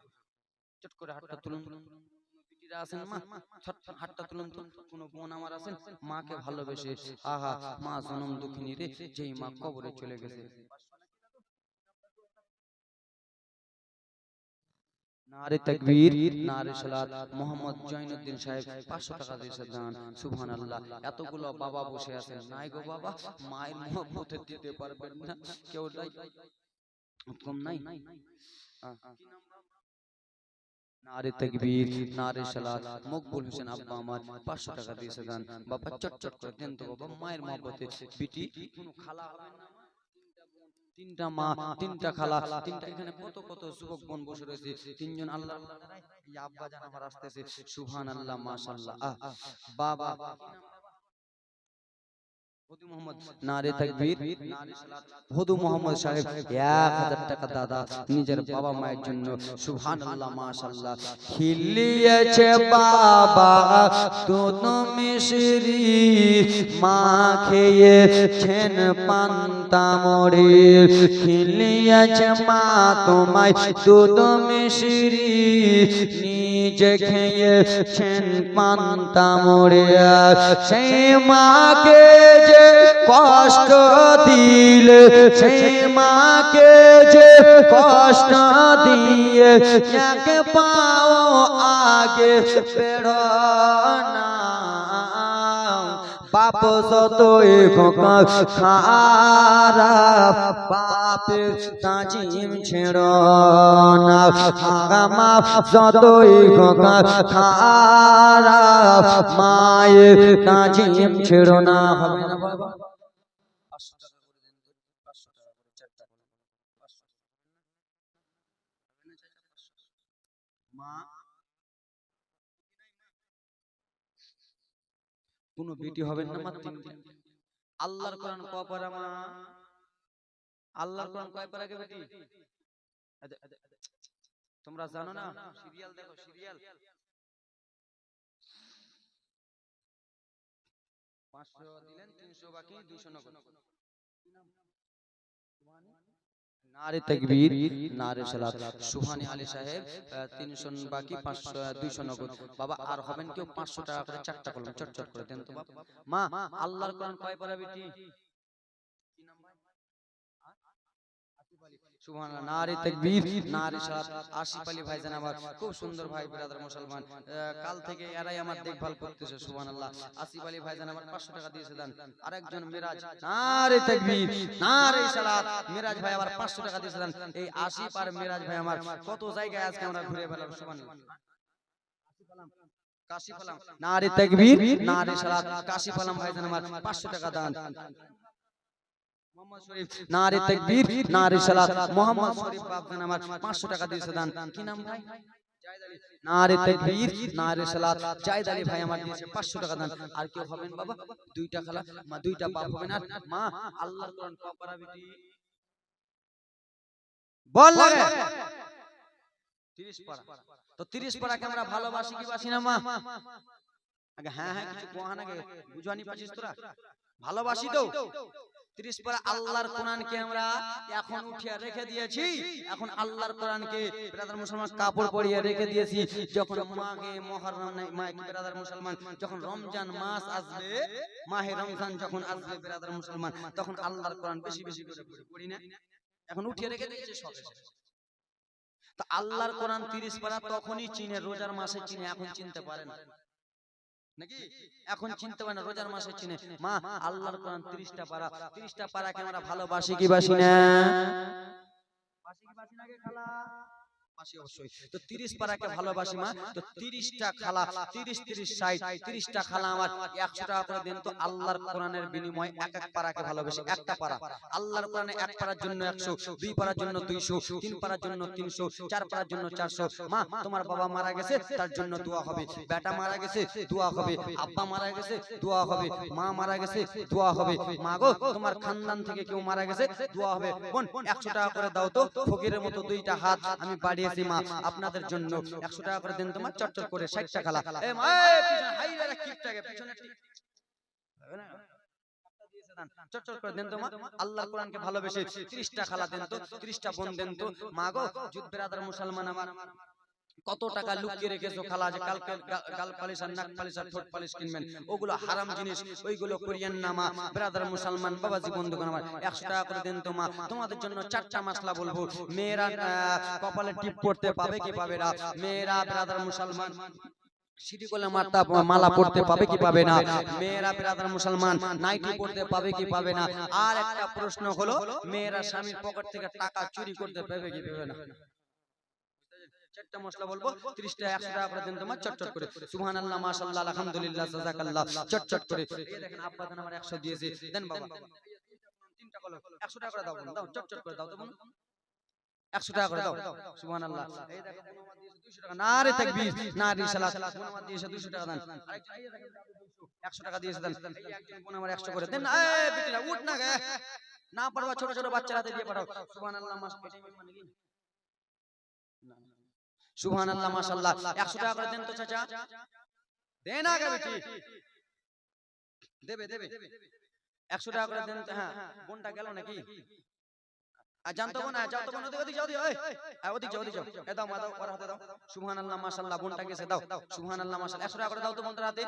[SPEAKER 1] চট করে হাতটা তুলুন। বিটিরা আছেন মা, ছট হাতটা তুলুন তো। কোন বোন আমার আছেন মাকে ভালোবেসে, আহা মা জনম দুঃখিনী রে, যেই মা কবরে চলে গেছে। নারে তাকবীর, নারে সালাত, মোহাম্মদ জয়নুদ্দিন সাহেব 500 টাকা দিয়েছে দান, সুবহানাল্লাহ। এতগুলো বাবা বসে আছেন, নাই গো বাবা, মায়ের মহব্বতে দিতে পারবেন না কেউ? নাই কম নাই। নারে তাকবীর, নারে সালাত, মকবুল হোসেন আব্বা আমার 500 টাকা দিয়েছে দান, বাবা চট চট করে দেন তো বাবা, মায়ের মহব্বতে। বিটি কোনো খালা হবেন না, 3টা মা, 3টা খালা, 3টা, এখানে কত কত যুবক বোন বসে রয়েছে, 3জন আল্লাহ আব্বা জান আমার আসতেছে, সুবহানাল্লাহ মাশাআল্লাহ। বাবা হুদু মোহাম্মদ, নারে তাকবীর, নারে সালাত, হুদু মোহাম্মদ সাহেব 1000 টাকা দাদা নিজের বাবা মায়ের জন্য, সুবহানাল্লাহ মাশাআল্লাহ। খিলিয়েছে বাবা দুধ মিশরি, মা খেয়েছেন পান্তা মুড়ি, খিলিয়েছে মা তোমায় দুধ মিশরি, নিজে খেয়েছেন পান্তা মুড়ি, সেই মাকে যে কষ্ট দিলে, সেই মাকে যে কষ্ট দিয়ে এক পাও আগে বেড়ো না, বাপ যতই খারাপ, বাপের তাজিম ছেড়ো না, মা যতই খারাপ, মায়ের তাজিম ছেড়ো না। হবে না বাবা? 500 টাকা করে দেন তো, 500 টাকা করে 4টা করে, 500 মা। কোন বেটি হবেন না মা, 3টা। আল্লাহর কোরআন কয় পারা মা? আল্লাহর কোরআন কয় পারা কে বেটি? তোমরা জানো না? সিরিয়াল দেখো, সিরিয়াল। 500 দিলেন, 300 বাকি, 200 নগদ। নারে তাকবীর, নারে সালাত, সুহানি আলী সাহেব 300 বাকি, 500 200 নগদ। বাবা আর হবেন কেউ? 500 টাকা করে 4টা কলম চট চট করে দেন তো বাবা। মা, আল্লাহর কোরআন কয় পারা বেটি? কি নাম ভাই? সুবহানাল্লাহ, নারে তাকবীর, নারে সালাত। আসিফ আলী ভাইজান আমার খুব সুন্দর ভাই, ব্রাদার মুসলমান, কাল থেকে এরাই আমার দেখভাল করতেছে, সুবহানাল্লাহ। আসিফ আলী ভাইজান আমার 500 টাকা দিয়েছে দান। আরেকজন মিরাজ, নারে তাকবীর, নারে সালাত, মিরাজ ভাই আবার 500 টাকা দিয়েছে দান। এই আসিফ আর মিরাজ ভাই আমার কত জায়গায় আজকে আমরা ঘুরে বেড়ালাম, সুবহানাল্লাহ। কাশিফ আলম, নারে তাকবীর, নারে সালাত, কাশিফ আলম ভাইজান আমার 500 টাকা দান। মোহাম্মদ শরীফ, নারে তাকবীর, নারে সালাত, মোহাম্মদ শরীফ বাপজান আমার 500 টাকা দিয়েছে দান। কি নাম ভাই? জায়েদ আলী, নারে তাকবীর, নারে সালাত, জায়েদ আলী ভাই আমার দিয়েছে 500 টাকা দান। আর কেউ হবেন বাবা? 2টা খালা, মা 2টা বাপ হবেন। আর মা, আল্লাহর কোরআন কয় পারা বেটি? বল লাগে 30 পারা। তো 30 পারাকে আমরা ভালোবাসি কি বাসি না মা? আগে হ্যাঁ হ্যাঁ কিছু কোহা না, বুঝানি পাছিস তোরা? ভালোবাসি তো। 30 পারা আল্লাহর কোরআনকে আমরা এখন উঠিয়ে রেখে দিয়েছি। এখন আল্লাহর কোরআনকে ব্রাদার মুসলমান কাপড় পরিয়ে রেখে দিয়েছি। যখন মাহে মুহররম নাই, মাহে ব্রাদার মুসলমান, যখন রমজান মাস আসবে, মাহে রমজান যখন আসবে ব্রাদার মুসলমান, তখন আল্লাহর কোরআন বেশি বেশি করে পড়ি না? এখন উঠিয়ে রেখে দিয়েছে সব। তো আল্লাহর কোরআন 30 পারা তখনই চিনে, রোজার মাসে চিনে, এখন চিনতে পারে না নাকি? এখন চিনতে পারে না, রোজার মাসে চিনে। মা, আল্লাহর কোরআন 30টা পারা, 30টা পারাকে আমরা ভালোবাসি কি বাসি না? বাসি কি বাসি না গে খালা? ভালোবাসি অবশ্যই। তো 30 পারাকে ভালোবাসি মা। তো 30টা খালা, 30 30 60 30টা খালা আমার 100 টাকা করে দেন তো। আল্লাহর কোরআনের বিনিময়ে এক এক পারাকে ভালোবাসি। একটা পারা আল্লাহর কোরআনে এক পারার জন্য 100, 2 পারার জন্য 200, 3 পারার জন্য 300, 4 পারার জন্য 400। মা তোমার বাবা মারা গেছে তার জন্য দোয়া হবে, বেটা মারা গেছে দোয়া হবে, আব্বা মারা গেছে দোয়া হবে, মা মারা গেছে দোয়া হবে। মা গো তোমার খানদান থেকে কেউ মারা গেছে দোয়া হবে। বোন 100 টাকা করে দাও তো, ফকিরের মতো দুইটা হাত আমি বাড়িয়েছি মা আপনাদের জন্য। 100 টাকা করে দেন তোমার চটচট করে 60 টাকা খালা। এ মা পিছনে হাইরা কিপটাকে পিছনে চটচট করে দেন তো মা। আল্লাহর কোরআনকে ভালোবেসে 30টা খালা দেন তো, 30টা বোন দেন তো। মা গো যুদ্ধ বেরাদার মুসলমান আমার কত টাকা লুকিয়ে রেখেছো খালা, যে কালকে গাল পালিশ আর নাক পালিশ আর ঠোঁট পালিশ কিনবেন, ওগুলো হারাম জিনিস, ওইগুলো করিয়েন না মা। ব্রাদার মুসলমান বাবাজি বন্ধুগণ আমার 100 টাকা করে দেন তো মা। তোমাদের জন্য 4টা মাসলা বলবো। মেয়েরা কপালে টিপ পড়তে পাবে কি পাবে না? মেয়েরা ব্রাদার মুসলমান সিটি কোলে মালা পড়তে পাবে কি পাবে না? মেয়েরা ব্রাদার মুসলমান নাইটি পড়তে পাবে কি পাবে না? আর একটা প্রশ্ন হলো, মেয়েরা স্বামীর পকেট থেকে টাকা চুরি করতে পাবে কি পাবে না? 4টা মশলা বলবো, 30টা 100 টাকা করে দেন তোমার চটচট করে। সুবহানাল্লাহ, মাশাআল্লাহ, আলহামদুলিল্লাহ, জাযাকাল্লাহ, চটচট করে। এই দেখেন আব্বা দেন আমার 100 দিয়েছে, দেন বাবা 3টা কলম 100 টাকা করে দাও, দাও চটচট করে দাও তো বোন, 100 টাকা করে দাও। সুবহানাল্লাহ। এই দেখেন বোন আমার দিয়েছে 200 টাকা, নারে তাকবীর, নারে সালাত। বোন আমার দিয়েছে 200 টাকা দেন। আরেকজন এই দেখেন 100 টাকা দিয়েছে দেন। এই একজন বোন আমার 100 করে দেন। এই বিটিরা উঠ না গে, না পারবা ছোট ছোট বাচ্চারাতে দিয়ে পাঠাও। সুবহানাল্লাহ, মাশাআল্লাহ, এটাই মানে কি না সুবহানাল্লাহ, মাশাআল্লাহ। 100 টাকা করে দেন তো চাচা, দেন আগে বেটি, দেবে দেবে 100 টাকা করে দেন তো। হ্যাঁ বোনটা গেল নাকি? আর জানতো না, যাও তো বোন, ওদিক যাও, ওদিক যাও, ওদিক যাও। এ দাও মা, দাও ওর হাতে দাও। সুবহানাল্লাহ, মাশাআল্লাহ, বোনটা গেছে, দাও। সুবহানাল্লাহ, মাশাআল্লাহ, 100 টাকা করে দাও তো বোনটার হাতে।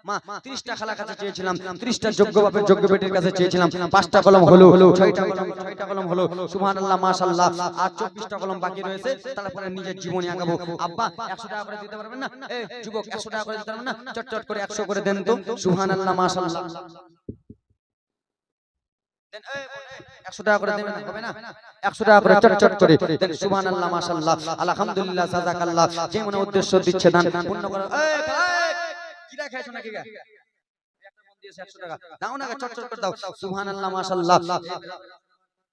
[SPEAKER 1] মা 30টা খালার কাছে চেয়েছিলাম, 30টা যোগ্য বাপের যোগ্য বেটির কাছে চেয়েছিলাম, 5টা কলম হলো, 6টা কলম হলো। সুবহানাল্লাহ, মাশাআল্লাহ, আর 24টা কলম বাকি রয়েছে, তারপরে নিজের জীবনী আগাবো। আব্বা 100 টাকা করে দিতে পারবেন না? এই যুবক 100 টাকা করে দিতে পারবেন না? চটচট করে 100 করে দেন তো। সুবহানাল্লাহ, মাশাআল্লাহ, দেন। এই বোন 100 টাকা করে দেবেন, হবে না? 100 টাকা করে চটচট করে দেন। সুবহানাল্লাহ, মাশাআল্লাহ, আলহামদুলিল্লাহ, জাযাকাল্লাহ। যে মনে উদ্দেশ্য দিচ্ছে দান পূর্ণ করো। এই কি রাখাইছো নাকি গা? একটা বোন দিয়েছে 100 টাকা, দাও না, চটচট করে দাও। সুবহানাল্লাহ, মাশাআল্লাহ,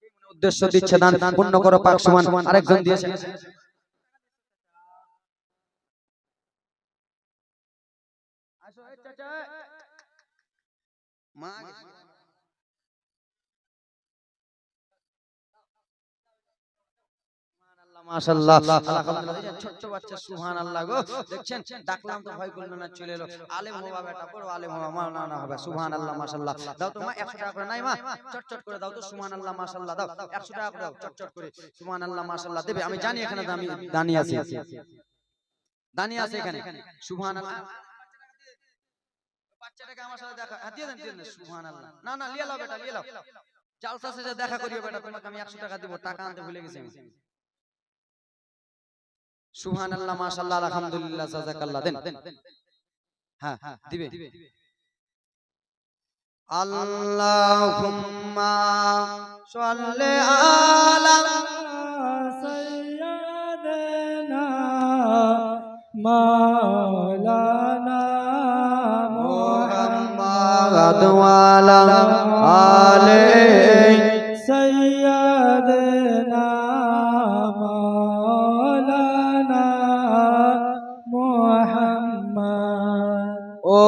[SPEAKER 1] যে মনে উদ্দেশ্য দিচ্ছে দান পূর্ণ করো পাক সুবহান। আরেকজন দিয়েছে, আসো এই চাচা, মা মাশাআল্লাহ, আলহামদুলিল্লাহ। ছোট বাচ্চা, সুবহানাল্লাহ গো, দেখছেন ডাকলাম তো ভয় করলো না, চলে এলো। আলেম হবা বেটা, বড় আলেম হবা, মাওলানা হবে। সুবহানাল্লাহ, মাশাআল্লাহ, দাও তো মা 100 টাকা করে। নাই মা, চটচট করে দাও তো। সুবহানাল্লাহ, মাশাআল্লাহ, দাও 100 টাকা করে দাও চটচট করে। সুবহানাল্লাহ, মাশাআল্লাহ, দেবে। আমি জানি এখানে দানি আছে, দানি আছে এখানে। সুবহানাল্লাহ, বাচ্চাটাকে আমার সাথে দেখা, দিয়ে দেন, দিয়ে দেন। সুবহানাল্লাহ, না না, লিয়ে লাও বেটা, লিয়ে লাও। জালসা শেষে দেখা করিও বেটা, তোমাকে আমি 100 টাকা দিব, টাকা আনতে ভুলে গেছি আমি। সুবহানাল্লাহ, মাশাআল্লাহ, আলহামদুলিল্লাহ, জাযাকাল্লাহ, দেন। হ্যাঁ দিবে। আল্লাহুম্মা সাল্লি আলা
[SPEAKER 2] সাইয়্যিদিনা মাওলানা
[SPEAKER 1] মুহাম্মাদ ওয়া আলা আলিহি
[SPEAKER 2] সাইয়্যিদিনা মাওলানা মুহাম্মদ।
[SPEAKER 1] ও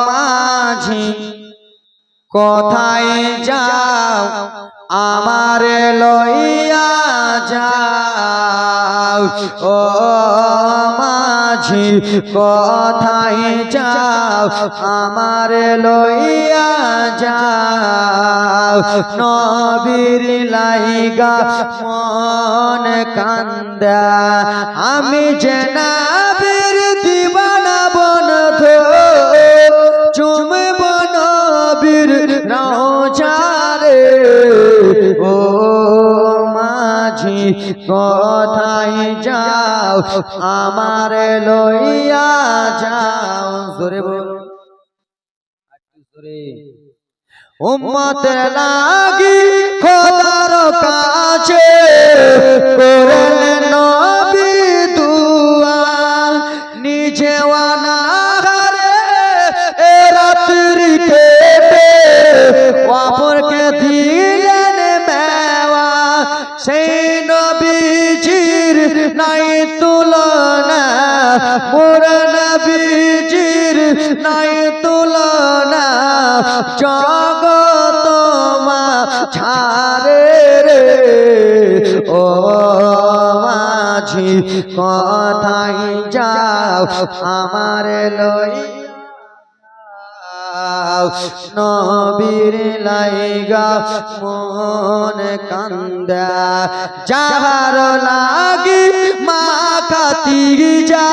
[SPEAKER 1] মাঝি কোথায় যাও, আমার লইয়া যাও। ও মাঝি কোথায় যাও, আমার লইয়া যাও। নবীর লাইগা মন কান্দা, আমি যে নবীর দিবানা বন্ধু, চুমব নবীর রওজারে। ও মাঝি কোথায় যাও, আমার লইয়া যাও। জোরে বল, জোরে। উম্মতের লাগি খোদার কাছে করলেন নবী দুয়া নিজে অনাহারে এ রাত্রি কেটে অপরকে দিলেন মেওয়া সেই নবীজির নাই তুলনা মোর নবীজির নাই তুলনা জগত মা ছাড়ে রে ও মাঝি কোথায় যাও আমার লই নবীর লাইগা মন কান্দা যাহার লাগি মা কাতির যা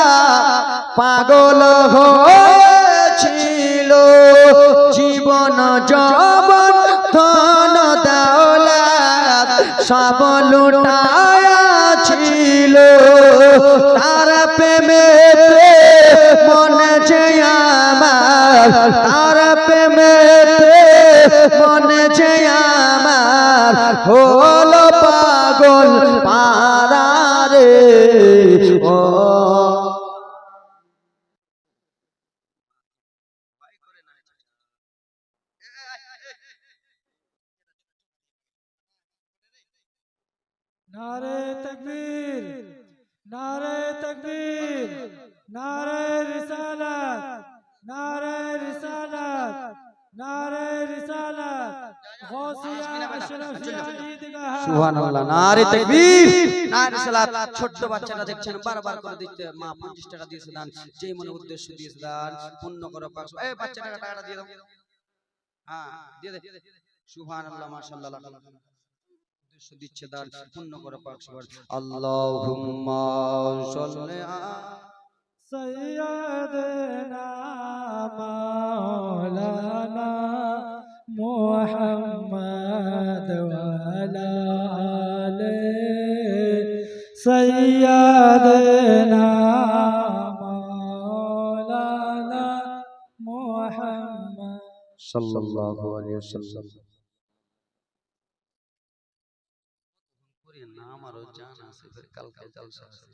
[SPEAKER 1] পাগল হয়েছিল জীবন যৌবন ধন দৌলত সব লুটায়াছিল তার প্রেমে মনে যে আমার তার প্রেমে মনে যে আমার হলো পাগল পারা রে ও
[SPEAKER 2] नारे तकबीर नारे तकबीर नारे रिसालत नारे रिसालत नारे रिसालत गौसिया अशरफिया ईदगाह
[SPEAKER 1] সুবহানাল্লাহ নারে তাকবীর নারে সালাত ছোট বাচ্চারা দেখছেন বারবার করে দিতে মা 50 টাকা দিয়েছে দান যেই মনে উদ্দেশ্য দিয়েছে দান পূর্ণ করো পাক এই বাচ্চা টাকাটা দিয়ে দাও হ্যাঁ দিয়ে দে সুবহানাল্লাহ মাশাআল্লাহ উদ্দেশ্য দিচ্ছে দান পূর্ণ করো পাক আল্লাহুম্মা সাল্লি
[SPEAKER 2] सैयदना मौलाना मुहम्मद वाला आले सैयदना मौलाना मुहम्मद
[SPEAKER 1] সাল্লাল্লাহু আলাইহি ওয়াসাল্লাম পুরো নাম আর জান আছে ফির কালকে জলসা আছে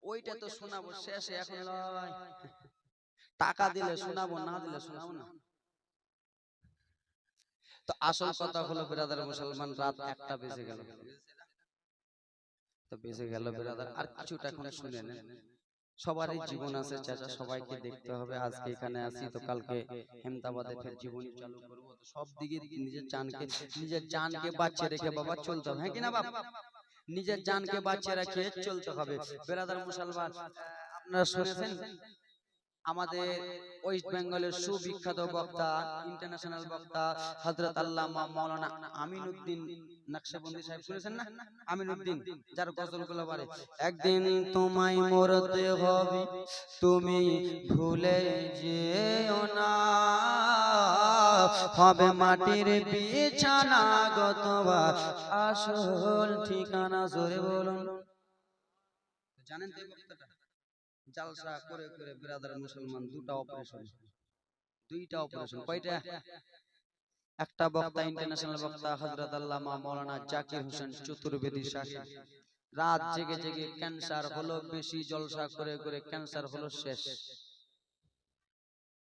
[SPEAKER 1] ওইটা তো শোনাবো শেষে এখন লয় টাকা দিলে শোনাবো না দিলে শোনাবো না তো আসল কথা হলো ব্রাদার মুসলমান রাত 1টা বেজে গেল তো বেজে গেল ব্রাদার আর কিছুটা এখন শুনে নেন সবারই জীবন আছে চাচা সবাইকে দেখতে হবে আজকে এখানে আছি তো কালকে হেমদাবাদে ফের জীবনী চালু করব তো সব দিকে নিজের জানকে বাঁচিয়ে রেখে বাবা চলতে হবে হ্যাঁ কি না বাবা নিজের জানকে বাঁচিয়ে রেখে চলতে হবে ব্রাদার মুসলমান আপনারা শুনেছেন আমাদের ওয়েস্ট বেঙ্গলের সুবিখ্যাত বক্তা ইন্টারন্যাশনাল বক্তা হযরত আল্লামা মাওলানা আমিনউদ্দিন নকশবন্দি সাহেব শুনেছেন না আমিনউদ্দিন যার গজলগুলো বলে একদিন তোমায় মরতে হবে তুমি ভুলে যেও না হবে মাটির বিছানা গতবা আসল ঠিকানা জোরে বলুন জানেন তো এই বক্তাটা জালসা করে করে ব্রাদার মুসলমান দুইটা অপারেশন কয়টা একটা বক্তা ইন্টারন্যাশনাল বক্তা হযরত আল্লামা মাওলানা জাকির হোসেন চতুর্বেদী সাহেব রাত জেগে জেগে ক্যান্সার হলো বেশি জলসা করে করে ক্যান্সার হলো শেষ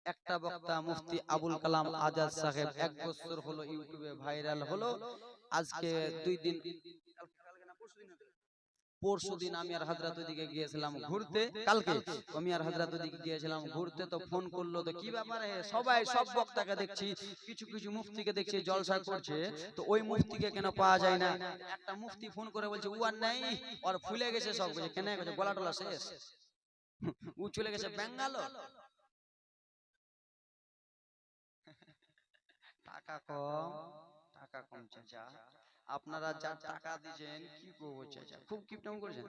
[SPEAKER 1] একটা বক্তা মুফতি আবুল কালাম আজাদ সাহেব 1 বছর হলো ইউটিউবে ভাইরাল হলো আজকে 2 দিন পরশুদিন আমি আর হযরত ওদিকে গিয়েছিলাম ঘুরতে কালকে আমি আর হযরত ওদিকে গিয়েছিলাম ঘুরতে তো ফোন করলো তো কি ব্যাপারে সবাই সব বক্তাকে দেখছি কিছু কিছু মুফতিকে দেখছি জলসা করছে তো ওই মুফতিকে কেন পাওয়া যায় না একটা মুফতি ফোন করে বলছে ও আর নাই আর ফুলে গেছে সব কিছু কেন গেছে গলা টলা শেষ ও চলে গেছে বেঙ্গালোর টাকা কম চাচা আপনারা যা টাকা দিয়েছেন কি করবো চাচা খুব কিপটাম করেছেন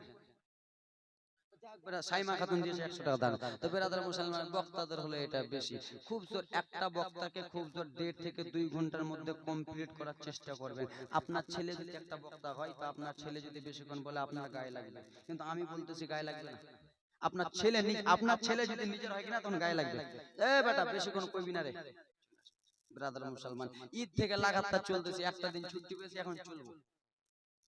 [SPEAKER 1] সাইমা খাতুন দিয়েছে 100 টাকা দান তো বেরাদার মুসলমান বক্তাদের হলো এটা বেশি খুব জোর একটা বক্তাকে খুব জোর 1.5 থেকে 2 ঘন্টার মধ্যে কমপ্লিট করার চেষ্টা করবেন আপনার ছেলে যদি একটা বক্তা হয় বা আপনার ছেলে যদি বেশিক্ষণ বলে আপনার গায়ে লাগবে কিন্তু আমি বলতেছি গায়ে লাগবে না আপনার ছেলে যদি নিজের হয় কিনা তখন গায়ে লাগবে। এ বেটা বেশিক্ষণ কইবি না রে। ব্রাদার মুসলমান, ঈদ থেকে লাগাতার চলতেছে, একটা দিন ছুটি পেয়েছি, এখন চলবো।